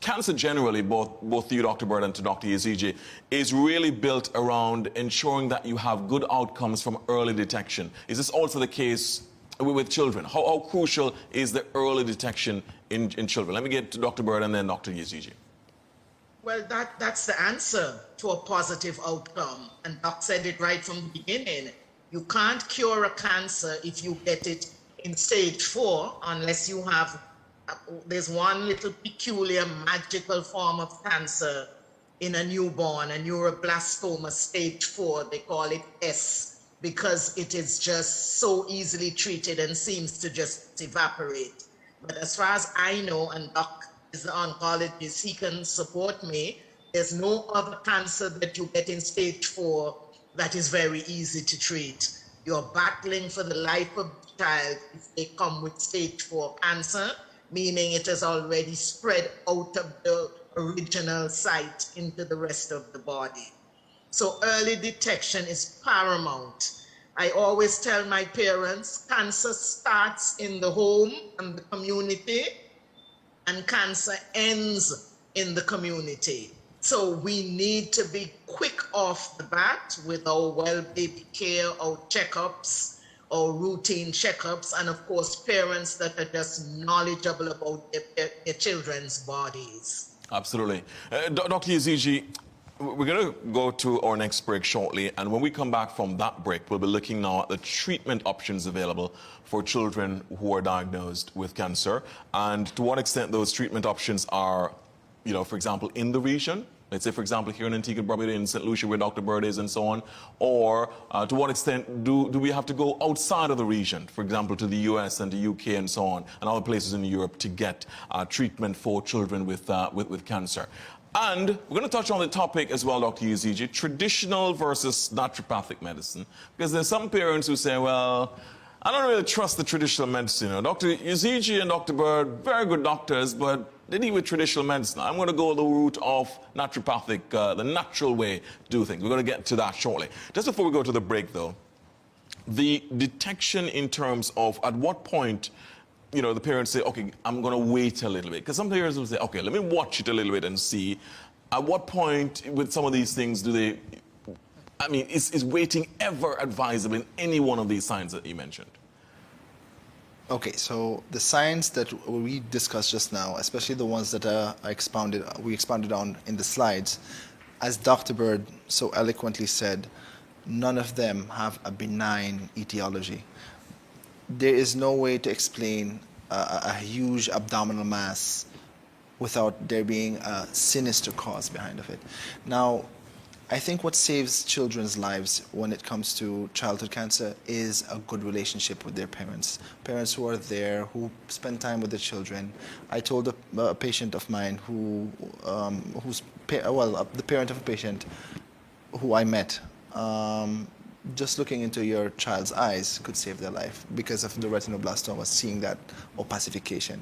Cancer generally, both to you, Dr. Bird, and to Dr. Yazigi, is really built around ensuring that you have good outcomes from early detection. Is this also the case with children? How crucial is the early detection in children? Let me get to Dr. Bird and then Dr. Yazigi. Well, that's the answer to a positive outcome. And Doc said it right from the beginning. You can't cure a cancer if you get it in stage 4 unless you have, there's one little peculiar magical form of cancer in a newborn, a neuroblastoma stage 4, they call it S, because it is just so easily treated and seems to just evaporate. But as far as I know, and Doc is the oncologist, he can support me, there's no other cancer that you get in stage 4 that is very easy to treat. You're battling for the life of the child if they come with stage 4 cancer, meaning it has already spread out of the original site into the rest of the body. So early detection is paramount. I always tell my parents, cancer starts in the home and the community, and cancer ends in the community. So we need to be quick off the bat with our well baby care, our checkups, our routine checkups, and of course, parents that are just knowledgeable about their children's bodies. Absolutely. Dr. Yazigi, we're going to go to our next break shortly, and when we come back from that break, we'll be looking now at the treatment options available for children who are diagnosed with cancer, and to what extent those treatment options are, you know, for example, in the region. Let's say, for example, here in Antigua and Barbuda, in St. Lucia, where Dr. Bird is, and so on, or to what extent do we have to go outside of the region, for example, to the US and the UK and so on, and other places in Europe to get treatment for children with cancer. And we're going to touch on the topic as well, Dr. Yazigi, traditional versus naturopathic medicine, because there's some parents who say, well, I don't really trust the traditional medicine. You know, Dr. Yazigi and Dr. Bird, very good doctors, but they deal with traditional medicine. I'm going to go the route of naturopathic, the natural way to do things. We're going to get to that shortly. Just before we go to the break, though, the detection in terms of at what point, you know, the parents say, okay, I'm going to wait a little bit. Because some parents will say, okay, let me watch it a little bit and see. At what point with some of these things do they, I mean, is waiting ever advisable in any one of these signs that you mentioned? Okay, so the signs that we discussed just now, especially the ones that we expounded on in the slides, as Dr. Bird so eloquently said, none of them have a benign etiology. There is no way to explain a huge abdominal mass without there being a sinister cause behind of it. Now, I think what saves children's lives when it comes to childhood cancer is a good relationship with their parents. Parents who are there, who spend time with their children. I told a patient of mine the parent of a patient who I met, just looking into your child's eyes could save their life because of the retinoblastoma, seeing that opacification.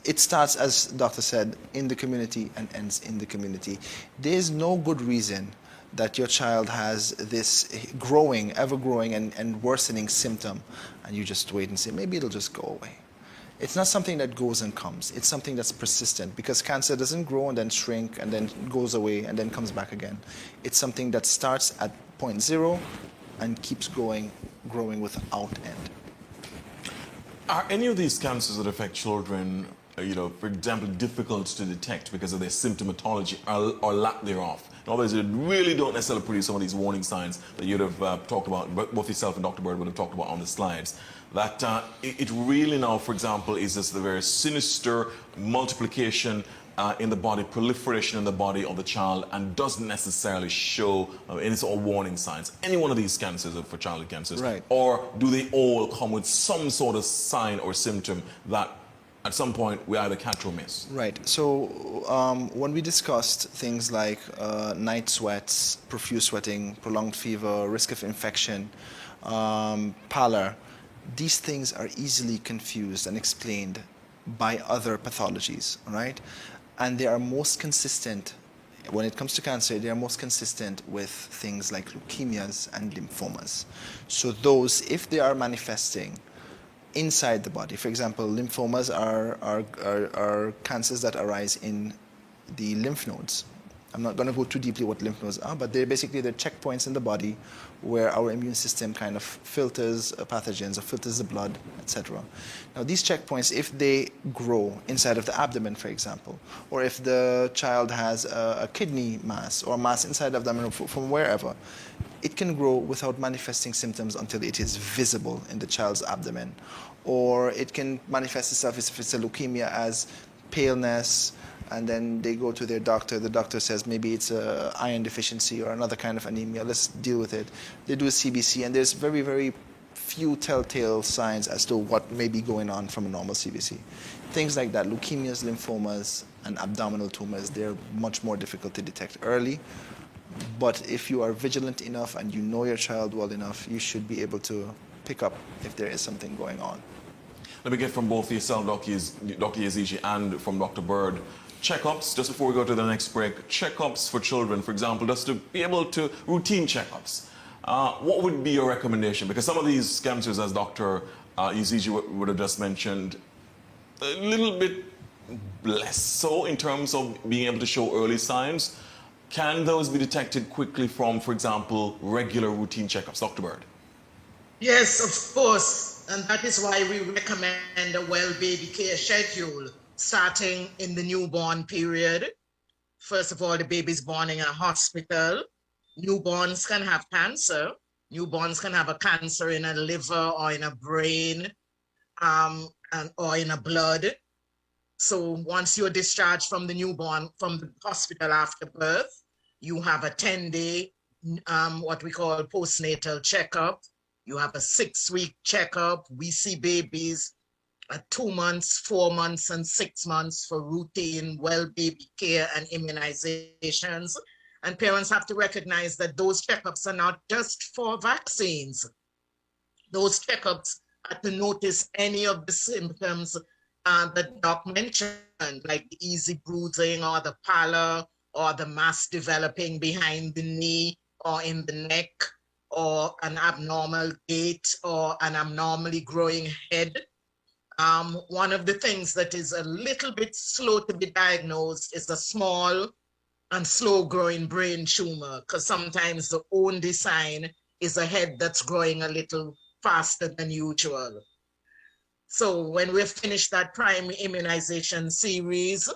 It starts, as the doctor said, in the community and ends in the community. There's no good reason that your child has this ever-growing and worsening symptom, and you just wait and say, maybe it'll just go away. It's not something that goes and comes. It's something that's persistent, because cancer doesn't grow and then shrink and then goes away and then comes back again. It's something that starts at point 0 and keeps growing without end. Are any of these cancers that affect children, you know, for example, difficult to detect because of their symptomatology or lack thereof? In other words, they really don't necessarily produce some of these warning signs that you'd have talked about, both yourself and Dr. Bird would have talked about on the slides. That it really now, for example, is this the very sinister multiplication in the body, proliferation in the body of the child, and doesn't necessarily show any sort of warning signs. Any one of these cancers are for childhood cancers, right? Or do they all come with some sort of sign or symptom that at some point we either catch or miss? Right. So when we discussed things like night sweats, profuse sweating, prolonged fever, risk of infection, pallor, these things are easily confused and explained by other pathologies, all right? And they are most consistent, when it comes to cancer, they are most consistent with things like leukemias and lymphomas. So those, if they are manifesting inside the body, for example, lymphomas are cancers that arise in the lymph nodes. I'm not going to go too deeply what lymph nodes are, but they're basically the checkpoints in the body where our immune system kind of filters pathogens or filters the blood, etc. Now, these checkpoints, if they grow inside of the abdomen, for example, or if the child has a kidney mass or mass inside of them from wherever, it can grow without manifesting symptoms until it is visible in the child's abdomen. Or it can manifest itself if it's a leukemia as paleness, and then they go to their doctor. The doctor says maybe it's a iron deficiency or another kind of anemia. Let's deal with it. They do a CBC, and there's very, very few telltale signs as to what may be going on from a normal CBC. Things like that, leukemias, lymphomas, and abdominal tumors, they're much more difficult to detect early. But if you are vigilant enough and you know your child well enough, you should be able to pick up if there is something going on. Let me get from both yourself, Dr. Yazigi, and from Dr. Bird. Checkups, just before we go to the next break, checkups for children, for example, just to be able to, routine checkups. What would be your recommendation? Because some of these cancers, as Dr. Yazigi would have just mentioned, a little bit less so in terms of being able to show early signs. Can those be detected quickly from, for example, regular routine checkups? Dr. Bird. Yes, of course. And that is why we recommend a well baby care schedule starting in the newborn period. First of all, the baby's born in a hospital. Newborns can have cancer. Newborns can have a cancer in a liver or in a brain or in a blood. So once you're discharged from the newborn, from the hospital after birth, you have a 10-day, what we call postnatal checkup. You have a 6-week checkup. We see babies at 2 months, 4 months, and 6 months for routine well baby care and immunizations. And parents have to recognize that those checkups are not just for vaccines. Those checkups are to notice any of the symptoms that Doc mentioned, like the easy bruising or the pallor or the mass developing behind the knee or in the neck, or an abnormal gait or an abnormally growing head. One of the things that is a little bit slow to be diagnosed is a small and slow growing brain tumor, because sometimes the only sign is a head that's growing a little faster than usual. So when we've finished that primary immunization series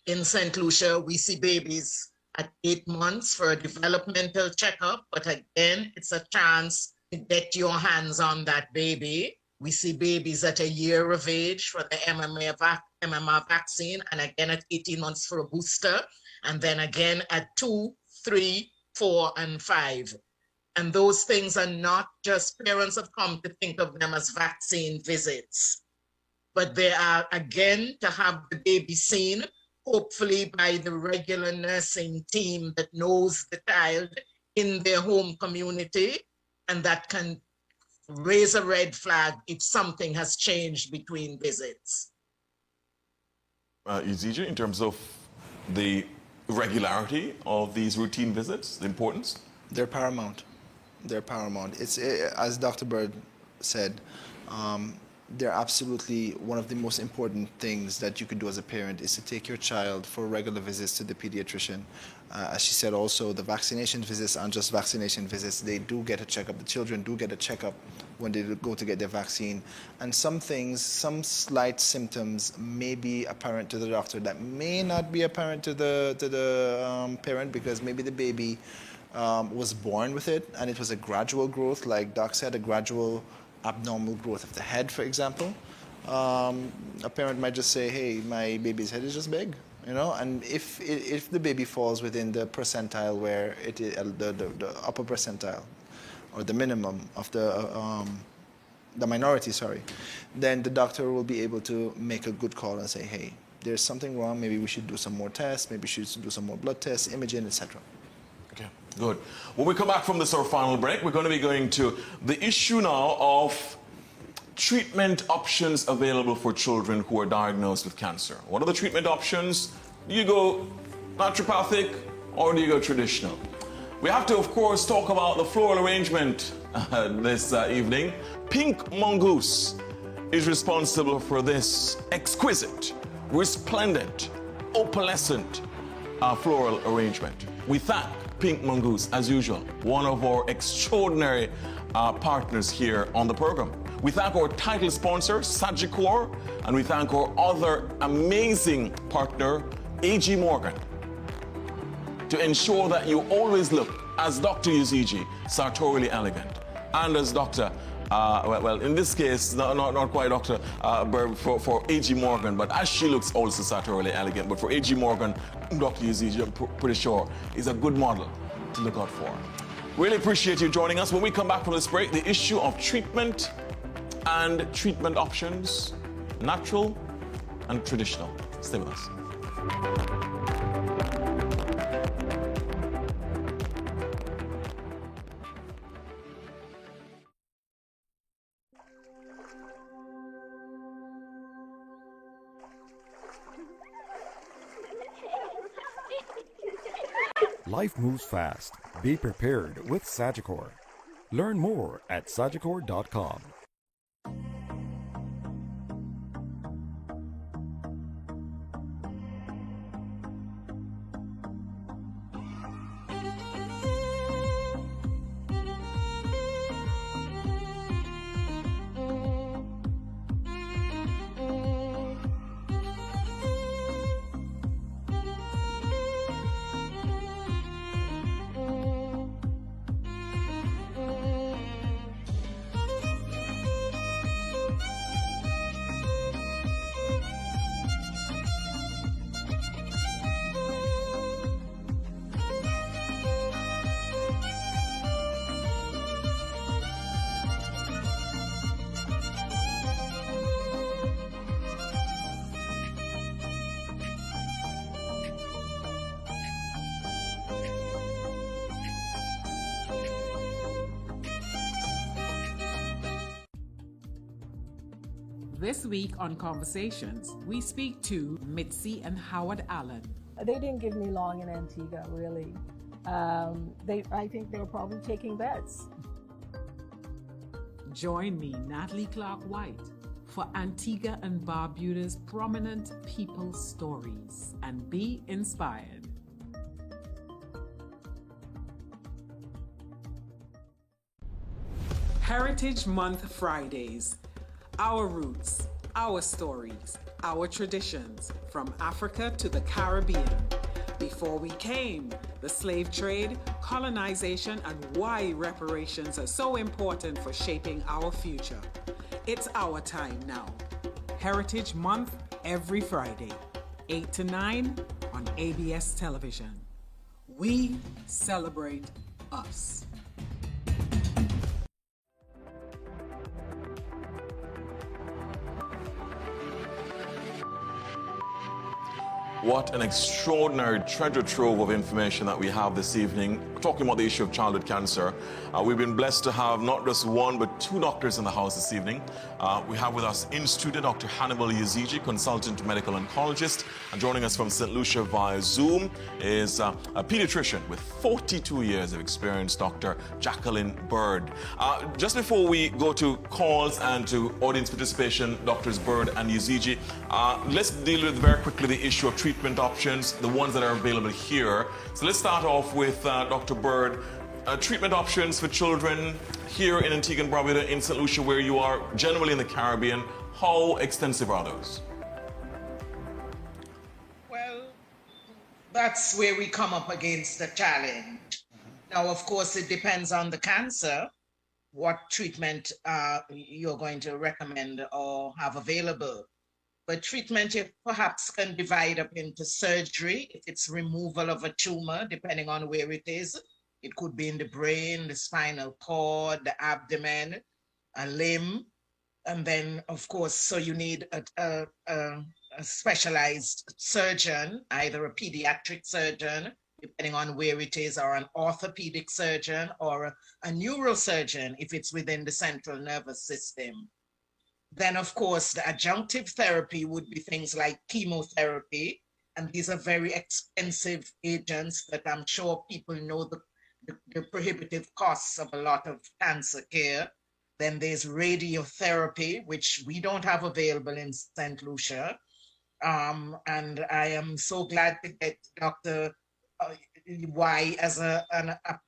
in St. Lucia, we see babies at 8 months for a developmental checkup, but again, it's a chance to get your hands on that baby. We see babies at a year of age for the MMR vaccine, and again at 18 months for a booster, and then again at 2, 3, 4, and 5. And those things are not just, parents have come to think of them as vaccine visits, but they are, again, to have the baby seen, hopefully by the regular nursing team that knows the child in their home community, and that can raise a red flag if something has changed between visits. Yazigi, in terms of the regularity of these routine visits, the importance? They're paramount. They're paramount. It's, as Dr. Bird said, they're absolutely one of the most important things that you could do as a parent is to take your child for regular visits to the pediatrician. As she said also, the vaccination visits aren't just vaccination visits. They do get a checkup. The children do get a checkup when they go to get their vaccine. And some things, some slight symptoms may be apparent to the doctor that may not be apparent to the parent, because maybe the baby was born with it and it was a gradual growth, like Doc said, a gradual abnormal growth of the head, for example. A parent might just say, hey, my baby's head is just big, you know, and if the baby falls within the percentile where it is, the upper percentile or the minimum of the minority, sorry, then the doctor will be able to make a good call and say, hey, there's something wrong, maybe we should do some more tests, maybe we should do some more blood tests, imaging, etc. Okay, good. When we come back from this our final break, we're going to be going to the issue now of treatment options available for children who are diagnosed with cancer. What are the treatment options? Do you go naturopathic or do you go traditional? We have to, of course, talk about the floral arrangement this evening. Pink Mongoose is responsible for this exquisite, resplendent, opalescent floral arrangement. We thank Pink Mongoose, as usual, one of our extraordinary partners here on the program. We thank our title sponsor, Sagicor, and we thank our other amazing partner, A.G. Morgan, to ensure that you always look, as Dr. Uzigi, sartorially elegant, and as Dr. Well, in this case, not quite Dr. Bird for A.G. Morgan, but as she looks also sartorially elegant, but for A.G. Morgan, Dr. Uzigi, I'm pretty sure, is a good model to look out for. Really appreciate you joining us. When we come back from this break, the issue of treatment and treatment options, natural and traditional. Stay with us. Life moves fast. Be prepared with Sagicor. Learn more at sagicor.com. This week on Conversations, we speak to Mitzi and Howard Allen. They didn't give me long in Antigua, really. I think they were probably taking bets. Join me, Natalie Clark White, for Antigua and Barbuda's prominent people stories and be inspired. Heritage Month Fridays. Our roots, our stories, our traditions, from Africa to the Caribbean. Before we came, the slave trade, colonization, and why reparations are so important for shaping our future. It's our time now. Heritage Month every Friday, 8 to 9 on ABS Television. We celebrate us. What an extraordinary treasure trove of information that we have this evening, talking about the issue of childhood cancer. We've been blessed to have not just one, but two doctors in the house this evening. We have with us in studio Dr. Hannibal Yazigi, consultant medical oncologist, and joining us from St. Lucia via Zoom is a pediatrician with 42 years of experience, Dr. Jacqueline Bird. Just before we go to calls and to audience participation, Drs. Bird and Yazigi, let's deal with very quickly the issue of treatment options, the ones that are available here. So let's start off with Dr. Bird. Treatment options for children here in Antigua and Barbuda, in St. Lucia, where you are, generally in the Caribbean. How extensive are those? Well, that's where we come up against the challenge. Now, of course, it depends on the cancer, what treatment you're going to recommend or have available. But treatment you perhaps can divide up into surgery, if it's removal of a tumor, depending on where it is. It could be in the brain, the spinal cord, the abdomen, a limb. And then, of course, so you need a specialized surgeon, either a pediatric surgeon, depending on where it is, or an orthopedic surgeon, or a neurosurgeon if it's within the central nervous system. Then, of course, the adjunctive therapy would be things like chemotherapy. And these are very expensive agents that I'm sure people know the prohibitive costs of a lot of cancer care. Then there's radiotherapy, which we don't have available in St. Lucia. And I am so glad to get Dr. Y as a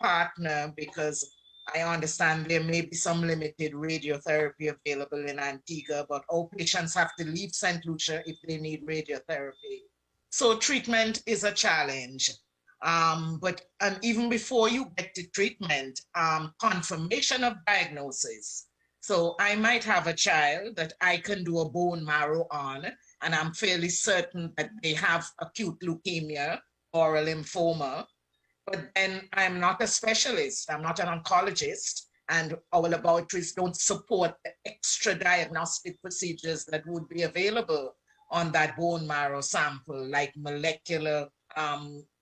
partner, because I understand there may be some limited radiotherapy available in Antigua, but all patients have to leave St. Lucia if they need radiotherapy. So treatment is a challenge. But even before you get to treatment, confirmation of diagnosis. So I might have a child that I can do a bone marrow on, and I'm fairly certain that they have acute leukemia or a lymphoma, but then I'm not a specialist, I'm not an oncologist, and our laboratories don't support the extra diagnostic procedures that would be available on that bone marrow sample, like molecular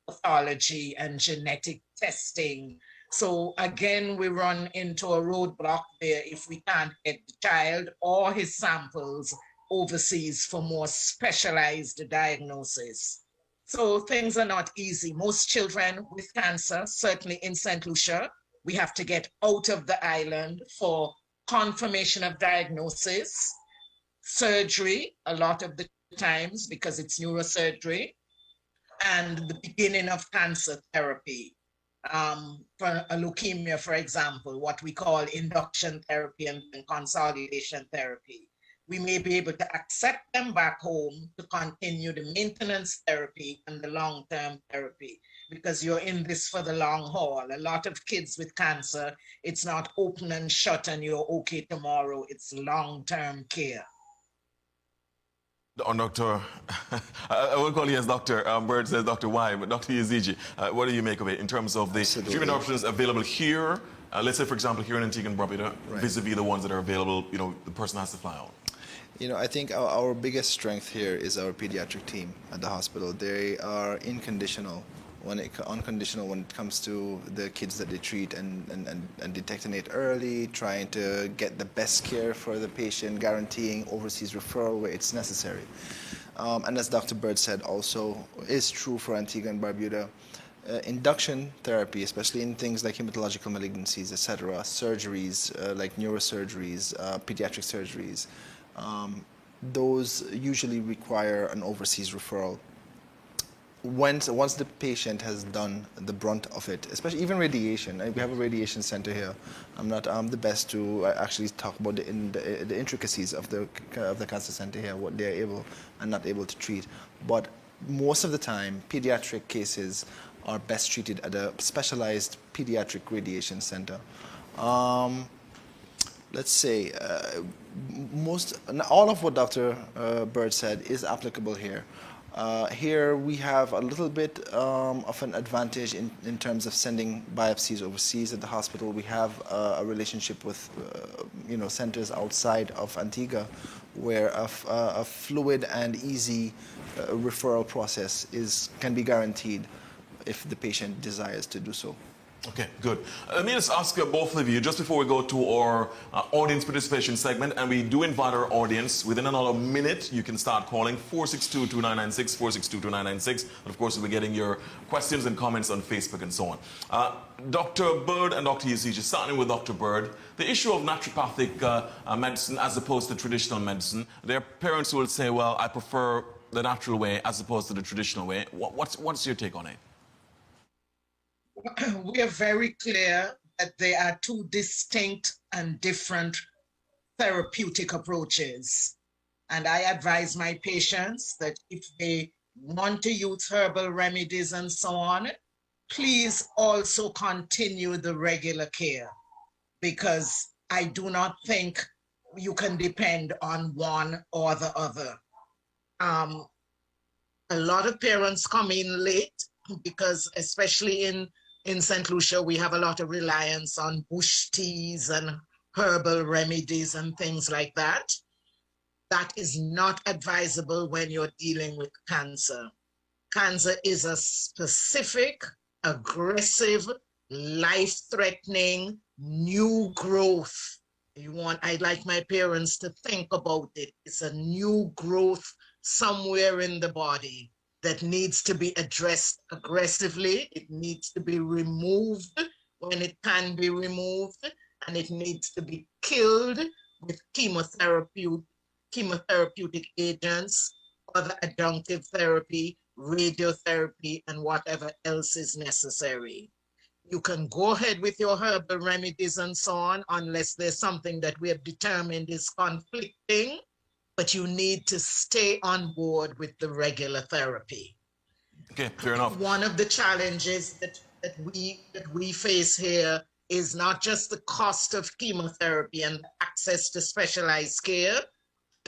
pathology and genetic testing. So again, we run into a roadblock there if we can't get the child or his samples overseas for more specialized diagnosis. So things are not easy. Most children with cancer, certainly in St. Lucia, we have to get out of the island for confirmation of diagnosis, surgery, a lot of the times because it's neurosurgery, and the beginning of cancer therapy. For a leukemia, for example, what we call induction therapy and consolidation therapy. We may be able to accept them back home to continue the maintenance therapy and the long-term therapy, because you're in this for the long haul. A lot of kids with cancer, it's not open and shut and you're okay tomorrow. It's long-term care. Doctor, I won't call you as Dr. Bird says Dr. Y, but Dr. Yazigi, what do you make of it in terms of the treatment options available here? Let's say, for example, here in Antigua and Barbuda, vis-a-vis the ones that are available, the person has to fly out. I think our biggest strength here is our pediatric team at the hospital. They are unconditional when it comes to the kids that they treat and detecting it early, trying to get the best care for the patient, guaranteeing overseas referral where it's necessary. And as Dr. Bird said, also is true for Antigua and Barbuda. Induction therapy, especially in things like hematological malignancies, etc., surgeries like neurosurgeries, pediatric surgeries, those usually require an overseas referral. Once the patient has done the brunt of it, especially even radiation, we have a radiation center here. I'm not the best to actually talk about the intricacies of the cancer center here, what they're able and not able to treat. But most of the time, pediatric cases are best treated at a specialized pediatric radiation center. Let's say all of what Dr. Bird said is applicable here. Here we have a little bit of an advantage in terms of sending biopsies overseas. At the hospital, we have a relationship with centers outside of Antigua, where a fluid and easy referral process can be guaranteed if the patient desires to do so. Okay, good. Let me just ask both of you, just before we go to our audience participation segment, and we do invite our audience, within another minute, you can start calling 462-2996, 462-2996, and of course, we'll be getting your questions and comments on Facebook and so on. Dr. Bird and Dr. Yazigi, starting with Dr. Bird, the issue of naturopathic medicine as opposed to traditional medicine, there are parents who will say, well, I prefer the natural way as opposed to the traditional way. What's your take on it? We are very clear that there are two distinct and different therapeutic approaches. And I advise my patients that if they want to use herbal remedies and so on, please also continue the regular care, because I do not think you can depend on one or the other. A lot of parents come in late because, especially in St. Lucia, we have a lot of reliance on bush teas and herbal remedies and things like that. That is not advisable when you're dealing with cancer. Cancer is a specific, aggressive, life-threatening, new growth I'd like my parents to think about it. It's a new growth somewhere in the body that needs to be addressed aggressively. It needs to be removed when it can be removed, and it needs to be killed with chemotherapeutic agents, other adjunctive therapy, radiotherapy, and whatever else is necessary. You can go ahead with your herbal remedies and so on, unless there's something that we have determined is conflicting, but you need to stay on board with the regular therapy. Okay, fair enough. One of the challenges that we face here is not just the cost of chemotherapy and access to specialized care,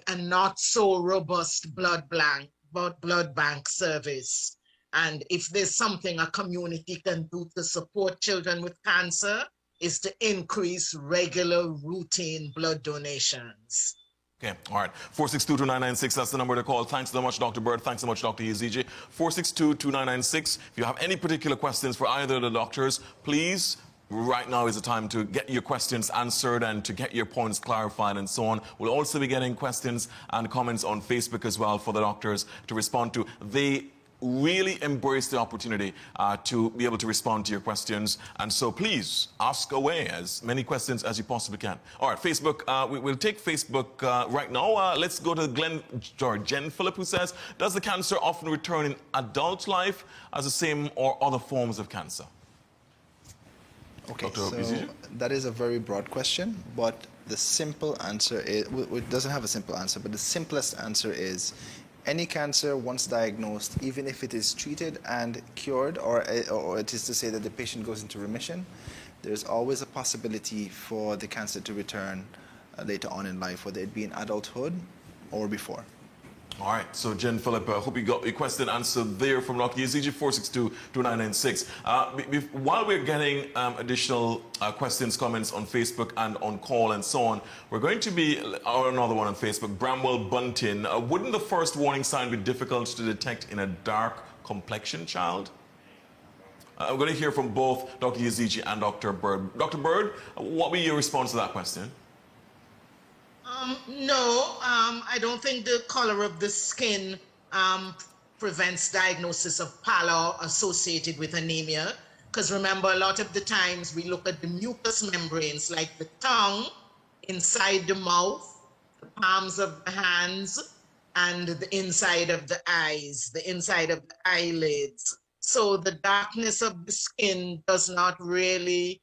and not so robust blood bank service. And if there's something a community can do to support children with cancer, is to increase regular routine blood donations. Okay, all right. 462-2996, that's the number to call. Thanks so much, Dr. Bird. Thanks so much, Dr. Yazigi. 462-2996. If you have any particular questions for either of the doctors, please, right now is the time to get your questions answered and to get your points clarified and so on. We'll also be getting questions and comments on Facebook as well for the doctors to respond to. They really embrace the opportunity to be able to respond to your questions. And so please ask away as many questions as you possibly can. All right, Facebook, we'll take Facebook right now. Let's go to Jen Phillip, who says, does the cancer often return in adult life as the same or other forms of cancer? Okay, Dr. so that is a very broad question, but the simple answer is, it doesn't have a simple answer, but the simplest answer is any cancer, once diagnosed, even if it is treated and cured, or it is to say that the patient goes into remission, there's always a possibility for the cancer to return later on in life, whether it be in adulthood or before. All right, so Jen Phillip, I hope you got your question answered there from Dr. Yazigi, 462-2996. While we're getting additional questions, comments on Facebook and on call and so on, we're going to be, or another one on Facebook, Bramwell Bunting. Wouldn't the first warning sign be difficult to detect in a dark complexion child? I'm going to hear from both Dr. Yazigi and Dr. Bird. Dr. Bird, what would be your response to that question? No, I don't think the color of the skin prevents diagnosis of pallor associated with anemia. Because remember, a lot of the times we look at the mucous membranes, like the tongue, inside the mouth, the palms of the hands, and the inside of the eyes, the inside of the eyelids. So the darkness of the skin does not really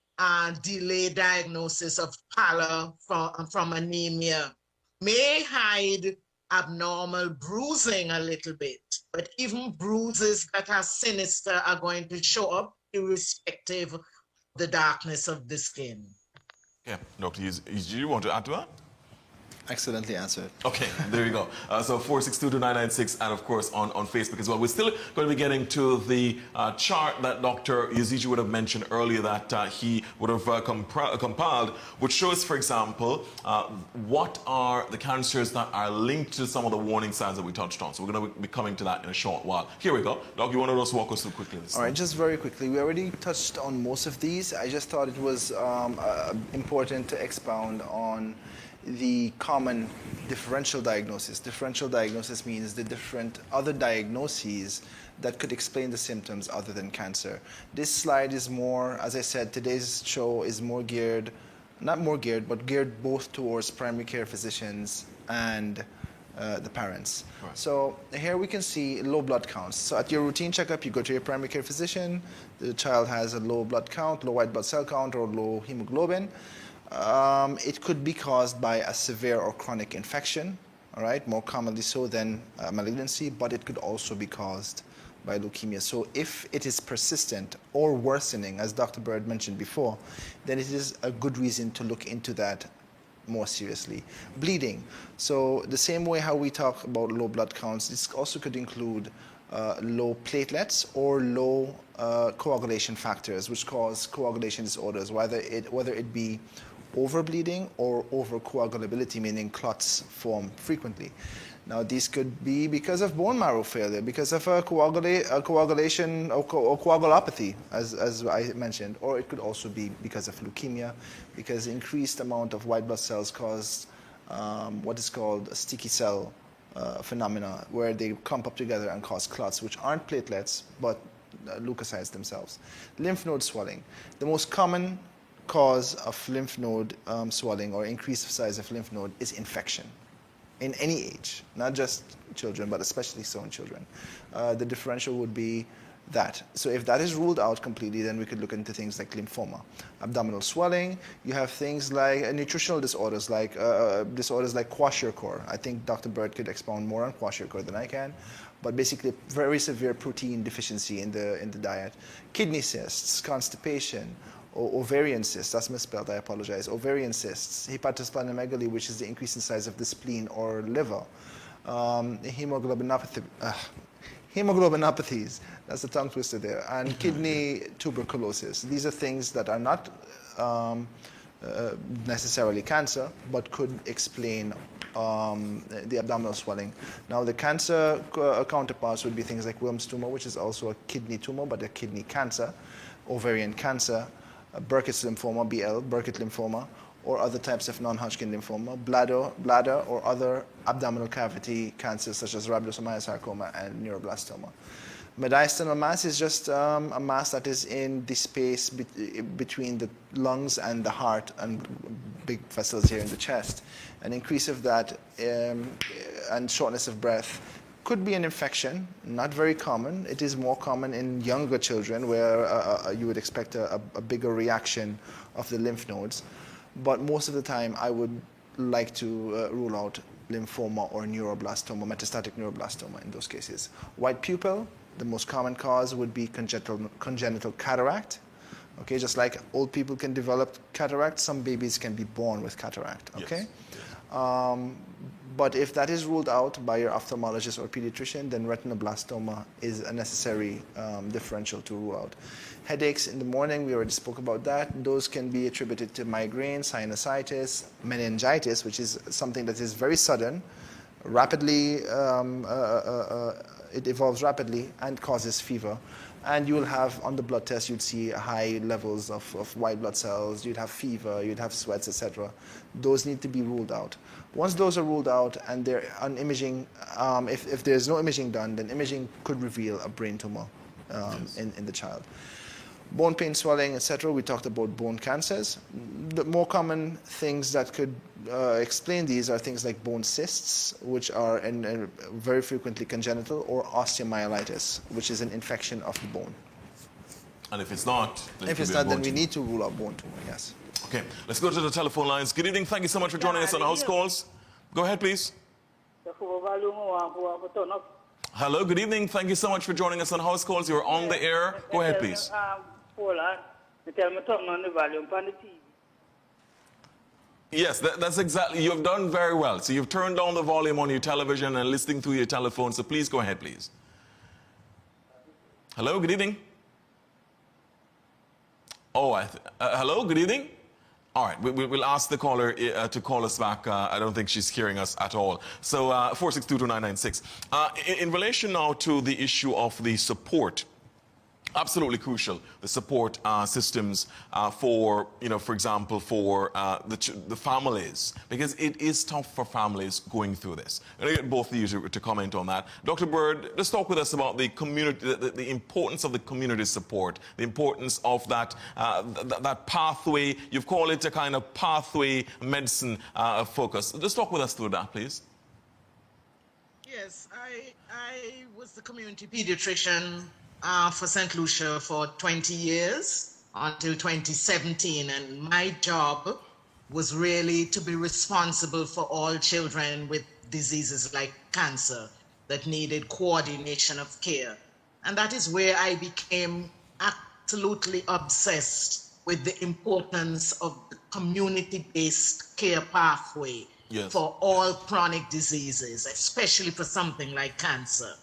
delay diagnosis of pallor from anemia. May hide abnormal bruising a little bit, but even bruises that are sinister are going to show up irrespective of the darkness of the skin. Yeah, Dr. Yazigi, do you want to add to that? Excellently answered. Okay, there you go. So 462-2996 and of course on Facebook as well. We're still going to be getting to the chart that Dr. Yazigi would have mentioned earlier that he would have compiled, which shows, for example, what are the cancers that are linked to some of the warning signs that we touched on. So we're going to be coming to that in a short while. Here we go. Doc, you want to just walk us through quickly? All right, just very quickly. We already touched on most of these. I just thought it was important to expound on the common differential diagnosis. Differential diagnosis means the different other diagnoses that could explain the symptoms other than cancer. This slide is more, as I said, today's show is more geared, not more geared, but geared both towards primary care physicians and the parents. Right. So here we can see low blood counts. So at your routine checkup, you go to your primary care physician, the child has a low blood count, low white blood cell count, or low hemoglobin. It could be caused by a severe or chronic infection, all right, more commonly so than malignancy, but it could also be caused by leukemia. So if it is persistent or worsening, as Dr. Bird mentioned before, then it is a good reason to look into that more seriously. Bleeding. So the same way how we talk about low blood counts, this also could include low platelets or low coagulation factors, which cause coagulation disorders, whether it be overbleeding or overcoagulability, meaning clots form frequently. Now, these could be because of bone marrow failure, because of a coagulation or coagulopathy, as I mentioned, or it could also be because of leukemia, because increased amount of white blood cells cause what is called a sticky cell phenomena, where they clump up together and cause clots, which aren't platelets, but leukocytes themselves. Lymph node swelling. The most common cause of lymph node swelling or increased size of lymph node is infection. In any age, not just children, but especially so in children. The differential would be that. So if that is ruled out completely, then we could look into things like lymphoma. Abdominal swelling, you have things like nutritional disorders like kwashiorkor. I think Dr. Bird could expound more on kwashiorkor than I can, but basically very severe protein deficiency in the diet. Kidney cysts, constipation, ovarian cysts, that's misspelled, I apologize. Ovarian cysts, hepatosplenomegaly, which is the increase in size of the spleen or liver, hemoglobinopathies, that's the tongue twister there, and kidney tuberculosis. These are things that are not necessarily cancer, but could explain the abdominal swelling. Now, the cancer counterparts would be things like Wilms tumor, which is also a kidney tumor, but a kidney cancer, ovarian cancer, Burkitt's lymphoma, BL, Burkitt lymphoma, or other types of non-Hodgkin lymphoma, bladder or other abdominal cavity cancers such as rhabdomyosarcoma and neuroblastoma. Mediastinal mass is just a mass that is in the space between the lungs and the heart and big vessels here in the chest. An increase of that and shortness of breath could be an infection, not very common. It is more common in younger children where you would expect a bigger reaction of the lymph nodes. But most of the time, I would like to rule out lymphoma or neuroblastoma, metastatic neuroblastoma in those cases. White pupil, the most common cause would be congenital cataract. Okay, just like old people can develop cataract, some babies can be born with cataract. Okay. Yes. But if that is ruled out by your ophthalmologist or pediatrician, then retinoblastoma is a necessary differential to rule out. Headaches in the morning, we already spoke about that. Those can be attributed to migraine, sinusitis, meningitis, which is something that is very sudden, rapidly, it evolves rapidly and causes fever. And you will have, on the blood test, you'd see high levels of white blood cells, you'd have fever, you'd have sweats, etc. Those need to be ruled out. Once those are ruled out and they're on imaging, if there's no imaging done, then imaging could reveal a brain tumor in the child. Bone pain, swelling, etc. We talked about bone cancers. The more common things that could explain these are things like bone cysts, which are very frequently congenital, or osteomyelitis, which is an infection of the bone. And if it's not, then we need to rule out bone tumor, yes. Okay, let's go to the telephone lines. Good evening. Thank you so much for joining us on House Calls. Go ahead, please. Hello, good evening. Thank you so much for joining us on House Calls. You're on the air. Go ahead, please. Yes, that's exactly. You've done very well. So you've turned down the volume on your television and listening through your telephone. So please go ahead, please. Hello, good evening. Oh, hello, good evening. All right, we'll ask the caller to call us back. I don't think she's hearing us at all. So 4622996. In relation now to the issue of the support, absolutely crucial, the support systems for, for example, for the families, because it is tough for families going through this. I'm going to get both of you to comment on that. Dr. Bird, let's talk with us about the community, the importance of the community support, the importance of that pathway. You've called it a kind of pathway medicine focus. Just talk with us through that, please. Yes, I was the community pediatrician for St. Lucia for 20 years until 2017, and my job was really to be responsible for all children with diseases like cancer that needed coordination of care. And that is where I became absolutely obsessed with the importance of the community-based care pathway for all chronic diseases, especially for something like cancer.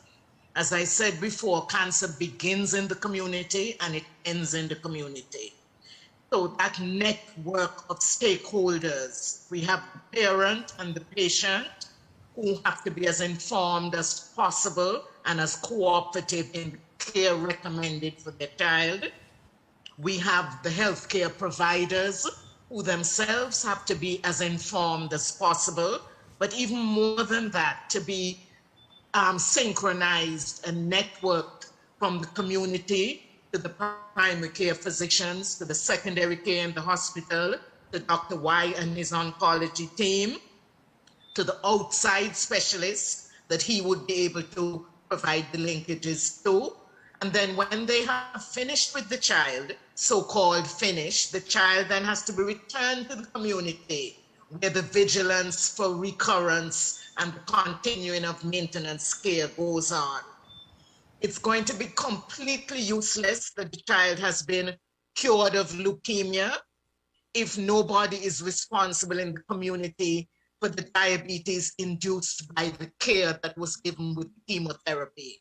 As I said before, cancer begins in the community and it ends in the community. So that network of stakeholders, we have the parent and the patient, who have to be as informed as possible and as cooperative in care recommended for their child. We have the healthcare providers who themselves have to be as informed as possible, but even more than that, to be synchronized and networked from the community to the primary care physicians, to the secondary care in the hospital, to Dr. Y and his oncology team, to the outside specialists that he would be able to provide the linkages to. And then when they have finished with the child, so-called finished, the child then has to be returned to the community where the vigilance for recurrence and the continuing of maintenance care goes on. It's going to be completely useless that the child has been cured of leukemia if nobody is responsible in the community for the diabetes induced by the care that was given with chemotherapy.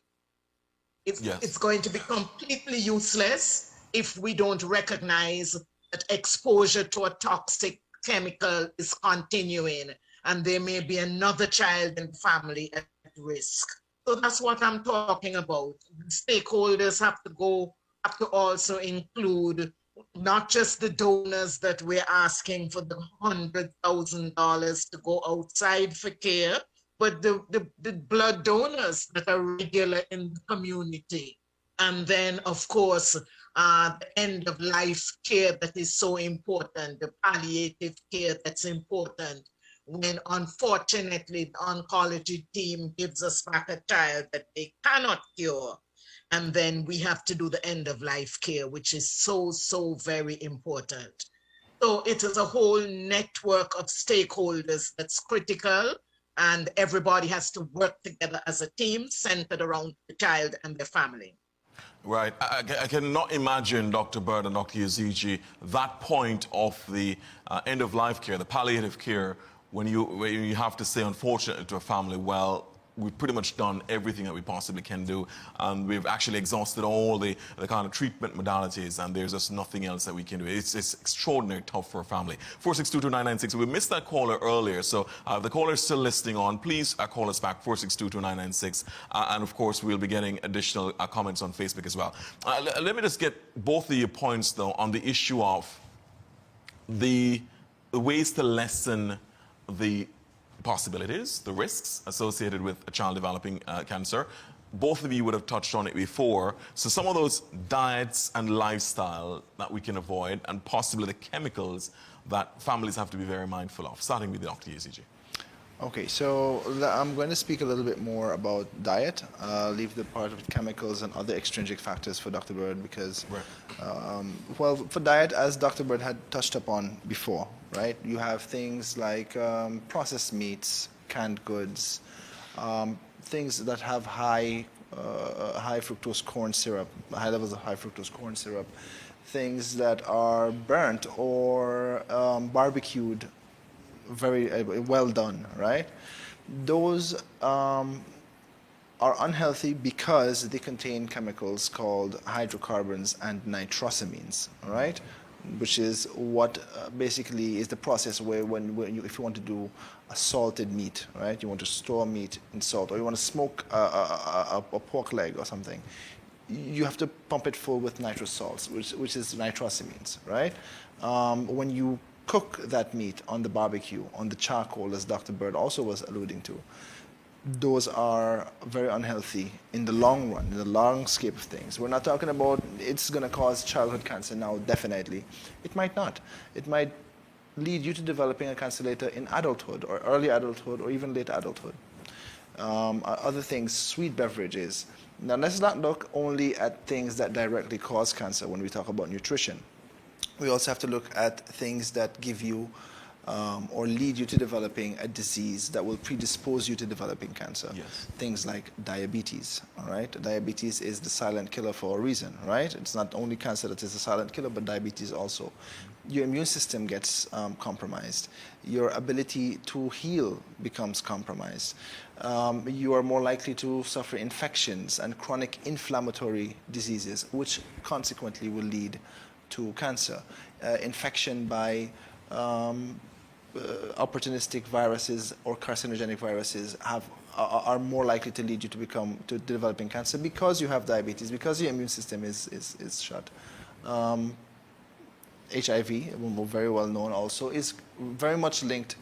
It's going to be completely useless if we don't recognize that exposure to a toxic chemical is continuing and there may be another child in the family at risk. So that's what I'm talking about. Stakeholders have to also include not just the donors that we're asking for the $100,000 to go outside for care, but the blood donors that are regular in the community. And then, of course, the end of life care that is so important, the palliative care that's important. When unfortunately the oncology team gives us back a child that they cannot cure, and then we have to do the end of life care, which is so very important. So it is a whole network of stakeholders that's critical, and everybody has to work together as a team centered around the child and their family. Right. I cannot imagine, Dr. Bird and Dr. Yazigi, that point of the end-of-life care, the palliative care, when you have to say, unfortunately, to a family, well, we've pretty much done everything that we possibly can do. We've actually exhausted all the kind of treatment modalities, and there's just nothing else that we can do. It's extraordinarily tough for a family. 4622996. We missed that caller earlier, so the caller is still listening on. Please call us back, 4622996. And of course, we'll be getting additional comments on Facebook as well. Let me just get both of your points, though, on the issue of the ways to lessen the possibilities, the risks associated with a child developing cancer. Both of you would have touched on it before. So some of those diets and lifestyle that we can avoid, and possibly the chemicals that families have to be very mindful of, starting with Dr. ECG. Okay, so I'm going to speak a little bit more about diet. Leave the part of chemicals and other extrinsic factors for Dr. Bird because, well, for diet, as Dr. Bird had touched upon before, right? You have things like processed meats, canned goods, things that have high fructose corn syrup, high levels of high fructose corn syrup, things that are burnt or barbecued, very well done, right? Those are unhealthy because they contain chemicals called hydrocarbons and nitrosamines, all right? Which is what basically is the process where if you want to do a salted meat, right? You want to store meat in salt, or you want to smoke a pork leg or something. You have to pump it full with nitrous salts, which is nitrosamines, right? When you cook that meat on the barbecue, on the charcoal, as Dr. Bird also was alluding to, those are very unhealthy in the long run, in the long scape of things. We're not talking about it's going to cause childhood cancer now, definitely. It might not. It might lead you to developing a cancer later in adulthood, or early adulthood, or even late adulthood. Other things, sweet beverages. Now, let's not look only at things that directly cause cancer when we talk about nutrition. We also have to look at things that give you or lead you to developing a disease that will predispose you to developing cancer. Yes. Things like diabetes, all right? Diabetes is the silent killer for a reason, right? It's not only cancer that is the silent killer, but diabetes also. Your immune system gets compromised. Your ability to heal becomes compromised. You are more likely to suffer infections and chronic inflammatory diseases, which consequently will lead to cancer. Infection by opportunistic viruses or carcinogenic viruses are more likely to lead you to developing cancer because you have diabetes, because your immune system is shut. HIV, very well known also, is very much linked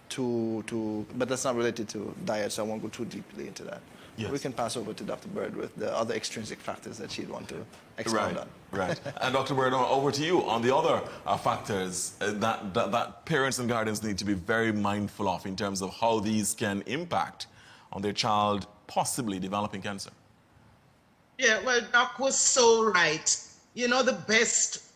to but that's not related to diet, so I won't go too deeply into that. Yes. We can pass over to Dr. Bird with the other extrinsic factors that she'd want to expound on. Right. And Dr. Bird, over to you on the other factors that parents and guardians need to be very mindful of in terms of how these can impact on their child possibly developing cancer. Yeah, well, Doc was so right. You know, the best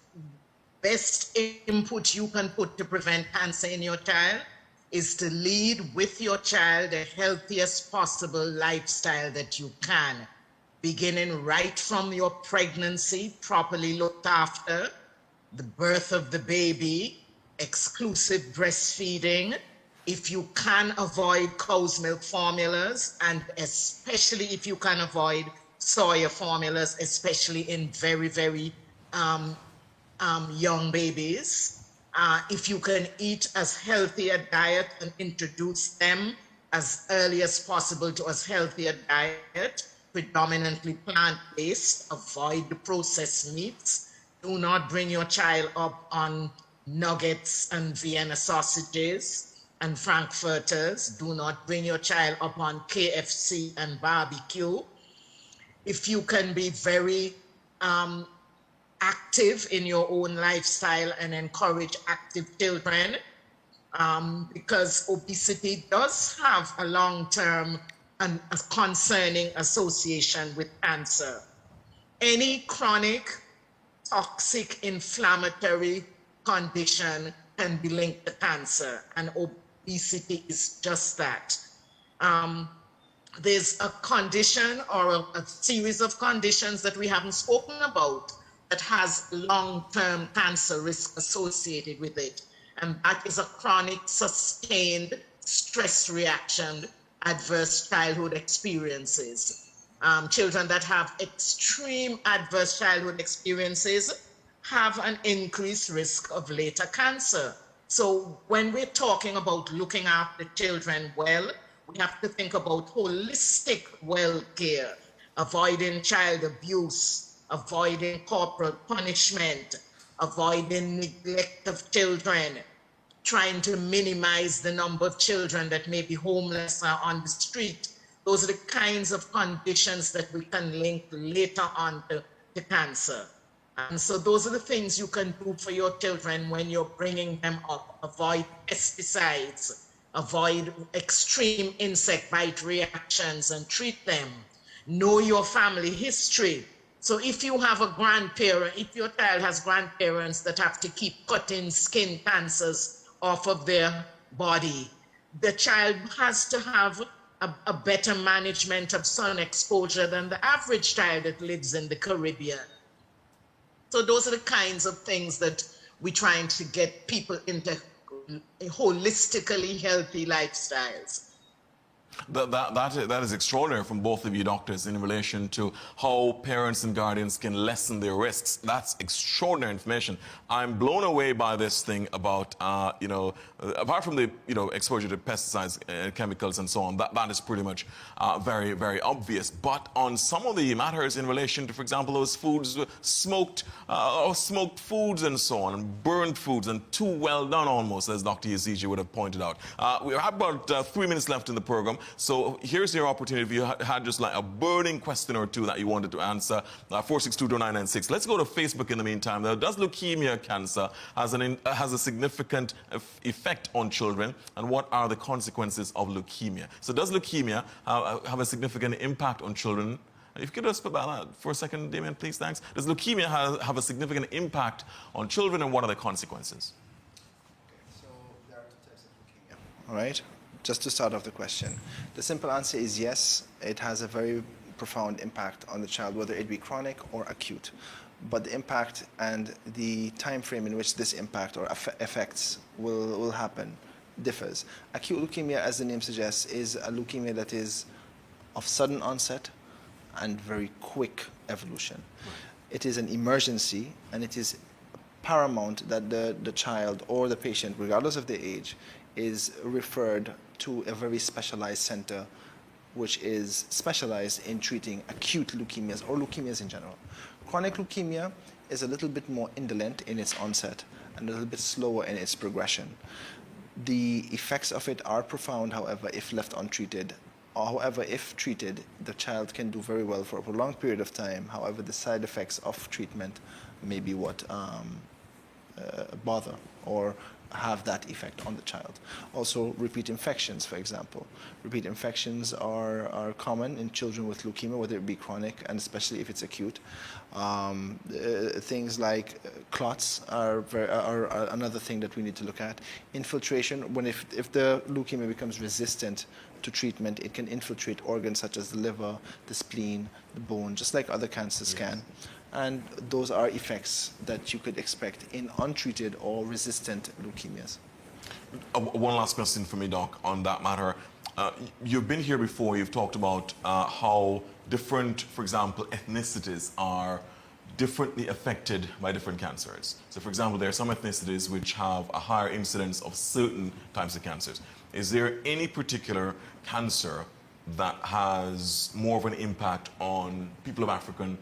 input you can put to prevent cancer in your child is to lead with your child the healthiest possible lifestyle that you can, beginning right from your pregnancy, properly looked after, the birth of the baby, exclusive breastfeeding. If you can avoid cow's milk formulas, and especially if you can avoid soya formulas, especially in very, very young babies. If you can eat as healthy a diet and introduce them as early as possible to as healthy a diet, predominantly plant-based, avoid the processed meats. Do not bring your child up on nuggets and Vienna sausages and frankfurters. Do not bring your child up on KFC and barbecue. If you can be very active in your own lifestyle and encourage active children, because obesity does have a long-term and a concerning association with cancer. Any chronic, toxic, inflammatory condition can be linked to cancer, and obesity is just that. There's a condition or a series of conditions that we haven't spoken about that has long-term cancer risk associated with it. And that is a chronic, sustained stress reaction, adverse childhood experiences. Children that have extreme adverse childhood experiences have an increased risk of later cancer. So when we're talking about looking after children well, we have to think about holistic well-care, avoiding child abuse, avoiding corporal punishment, avoiding neglect of children, trying to minimize the number of children that may be homeless or on the street. Those are the kinds of conditions that we can link later on to cancer. And so those are the things you can do for your children when you're bringing them up. Avoid pesticides, avoid extreme insect bite reactions and treat them. Know your family history. So if you have a grandparent, if your child has grandparents that have to keep cutting skin cancers off of their body, the child has to have a better management of sun exposure than the average child that lives in the Caribbean. So those are the kinds of things that we're trying to get people into holistically healthy lifestyles. That is extraordinary from both of you doctors in relation to how parents and guardians can lessen their risks. That's extraordinary information. I'm blown away by this thing about, apart from the, exposure to pesticides, chemicals and so on, that is pretty much very, very obvious. But on some of the matters in relation to, for example, those foods, smoked foods and so on, and burned foods, and too well done almost, as Dr. Yaziji would have pointed out. We have about 3 minutes left in the program. So here's your opportunity. If you had just like a burning question or two that you wanted to answer, 4622996. Let's go to Facebook in the meantime. Now, does leukemia cancer has a significant effect on children, and what are the consequences of leukemia? So does leukemia have a significant impact on children? If you could just put that for a second, Damien, please, thanks. Does leukemia have a significant impact on children, and what are the consequences? Okay, so there are two types of leukemia, all right? Just to start off the question, the simple answer is yes, it has a very profound impact on the child, whether it be chronic or acute. But the impact and the time frame in which this impact or effects will happen differs. Acute leukemia, as the name suggests, is a leukemia that is of sudden onset and very quick evolution. Right. It is an emergency, and it is paramount that the child or the patient, regardless of their age, is referred to a very specialized center which is specialized in treating acute leukemias or leukemias in general. Chronic leukemia is a little bit more indolent in its onset and a little bit slower in its progression. The effects of it are profound, however, if left untreated. However, if treated, the child can do very well for a prolonged period of time. However, the side effects of treatment may be what bother or have that effect on the child. Also, repeat infections, for example. Repeat infections are common in children with leukemia, whether it be chronic and especially if it's acute. Things like clots are another thing that we need to look at. Infiltration, if the leukemia becomes resistant to treatment, it can infiltrate organs such as the liver, the spleen, the bone, just like other cancers can. And those are effects that you could expect in untreated or resistant leukemias. One last question for me, Doc, on that matter. You've been here before, you've talked about how different, for example, ethnicities are differently affected by different cancers. So, for example, there are some ethnicities which have a higher incidence of certain types of cancers. Is there any particular cancer that has more of an impact on people of African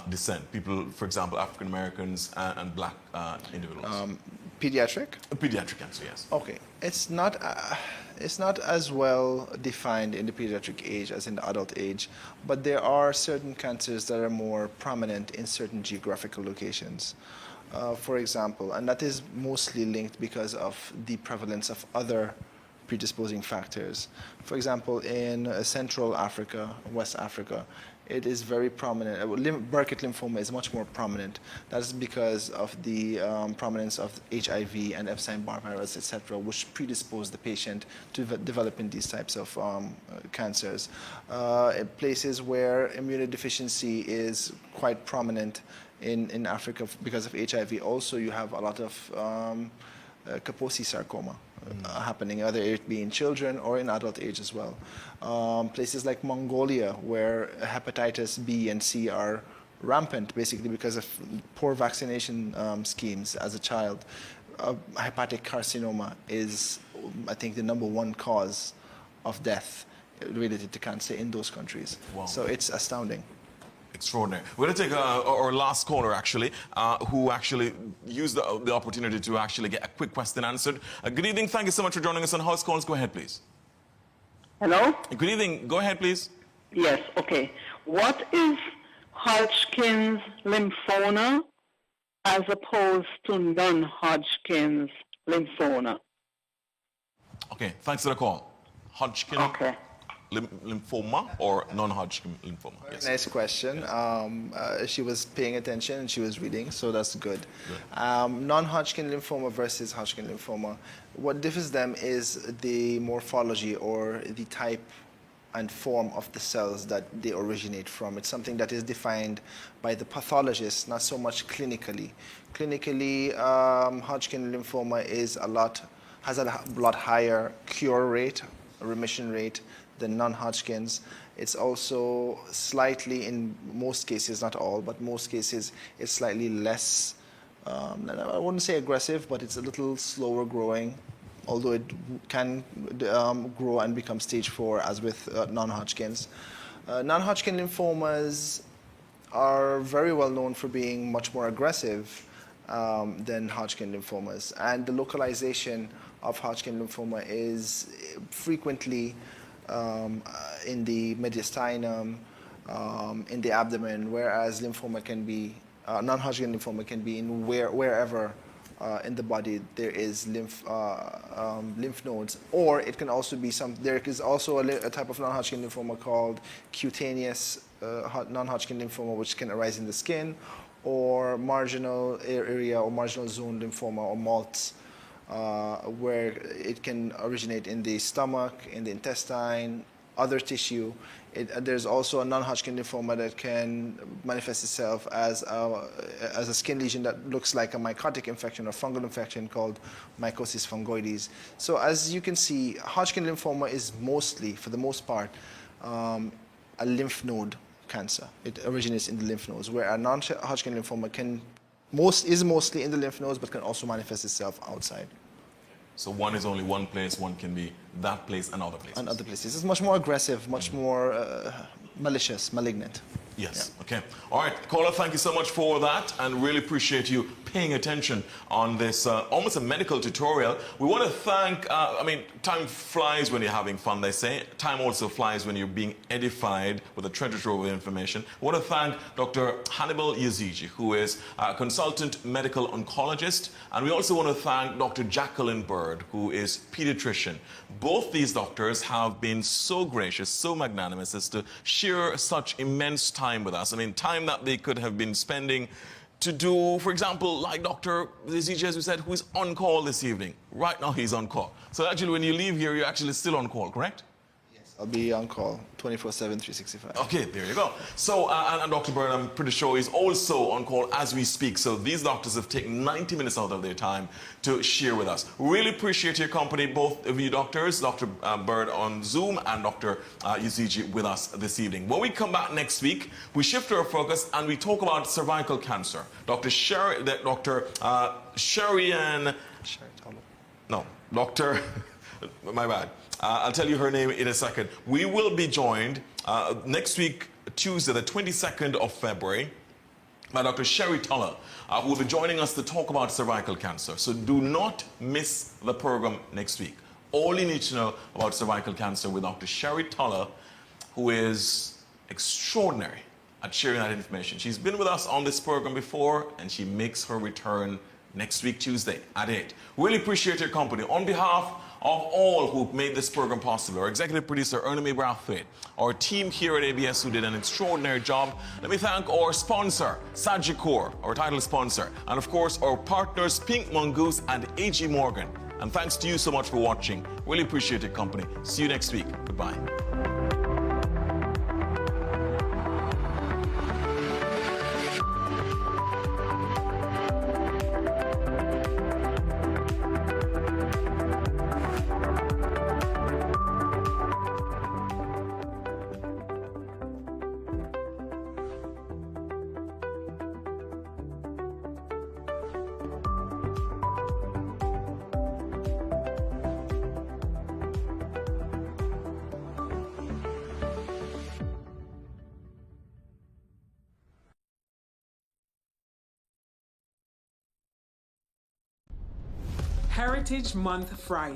descent? People, for example, African Americans and black individuals. Pediatric? Pediatric cancer, yes. Okay, it's not as well defined in the pediatric age as in the adult age, but there are certain cancers that are more prominent in certain geographical locations. For example, and that is mostly linked because of the prevalence of other predisposing factors. For example, in Central Africa, West Africa, it is very prominent. Burkitt lymphoma is much more prominent. That is because of the prominence of HIV and Epstein-Barr virus, etc., which predispose the patient to developing these types of cancers. In places where immunodeficiency is quite prominent in Africa because of HIV, also you have a lot of Kaposi sarcoma happening, whether it be in children or in adult age as well. Places like Mongolia, where hepatitis B and C are rampant, basically because of poor vaccination schemes as a child. Hepatic carcinoma is, I think, the #1 cause of death related to cancer in those countries. Wow. So it's astounding. Extraordinary. We're going to take our last caller, actually, who actually used the opportunity to actually get a quick question answered. Good evening. Thank you so much for joining us on House Calls. Go ahead, please. Hello? Good evening. Go ahead, please. Yes, okay. What is Hodgkin's lymphoma as opposed to non-Hodgkin's lymphoma? Okay, thanks for the call. Hodgkin lymphoma or non-Hodgkin lymphoma? Yes. Nice question. She was paying attention and she was reading, so that's good. Non-Hodgkin lymphoma versus Hodgkin lymphoma. What differs them is the morphology or the type and form of the cells that they originate from. It's something that is defined by the pathologist, not so much clinically. Clinically, Hodgkin lymphoma has a lot higher cure rate, remission rate than non-Hodgkin's. It's also slightly, in most cases, not all, but most cases, it's slightly less, I wouldn't say aggressive, but it's a little slower growing, although it can grow and become stage 4 as with non-Hodgkin's. Non-Hodgkin lymphomas are very well known for being much more aggressive than Hodgkin lymphomas. And the localization of Hodgkin lymphoma is frequently in the mediastinum, in the abdomen, whereas lymphoma can be, non-Hodgkin lymphoma can be in wherever in the body there is lymph nodes, or it can also be there is also a type of non-Hodgkin lymphoma called cutaneous non-Hodgkin lymphoma, which can arise in the skin, or marginal area or marginal zone lymphoma or MALTs, where it can originate in the stomach, in the intestine, other tissue. There's also a non-Hodgkin lymphoma that can manifest itself as a skin lesion that looks like a mycotic infection or fungal infection called mycosis fungoides. So as you can see, Hodgkin lymphoma is mostly, for the most part, a lymph node cancer. It originates in the lymph nodes, where a non-Hodgkin lymphoma is mostly in the lymph nodes, but can also manifest itself outside. So one is only one place, one can be that place and other places. And other places. It's much more aggressive, much more malicious, malignant. Yes, okay. All right, caller, thank you so much for that and really appreciate you paying attention on this almost a medical tutorial. We want to thank, I mean, time flies when you're having fun, they say. Time also flies when you're being edified with a treasure trove of information. We want to thank Dr. Hannibal Yazigi, who is a consultant medical oncologist. And we also want to thank Dr. Jacqueline Bird, who is pediatrician. Both these doctors have been so gracious, so magnanimous as to share such immense time with us. I mean, time that they could have been spending to do, for example, like Dr. Yazigi, as we said, who is on call this evening. Right now, he's on call. So actually, when you leave here, you're actually still on call, correct? I'll be on call 24/7, 365. Okay, there you go. So, and Dr. Byrne, I'm pretty sure, is also on call as we speak. So these doctors have taken 90 minutes out of their time to share with us. Really appreciate your company, both of you doctors, Dr. Byrne on Zoom and Dr. Yazigi with us this evening. When we come back next week, we shift our focus and we talk about cervical cancer. Dr. My bad. I'll tell you her name in a second. We will be joined next week, Tuesday, the 22nd of February, by Dr. Sherry Tuller, who will be joining us to talk about cervical cancer. So do not miss the program next week. All you need to know about cervical cancer with Dr. Sherry Tuller, who is extraordinary at sharing that information. She's been with us on this program before, and she makes her return next week, Tuesday at 8. Really appreciate your company. On behalf of all who made this program possible, our executive producer, Ernie May Brathwaite, our team here at ABS who did an extraordinary job. Let me thank our sponsor, Sagicor, our title sponsor, and of course our partners, Pink Mongoose and AG Morgan. And thanks to you so much for watching. Really appreciate your company. See you next week. Goodbye. Heritage Month Friday.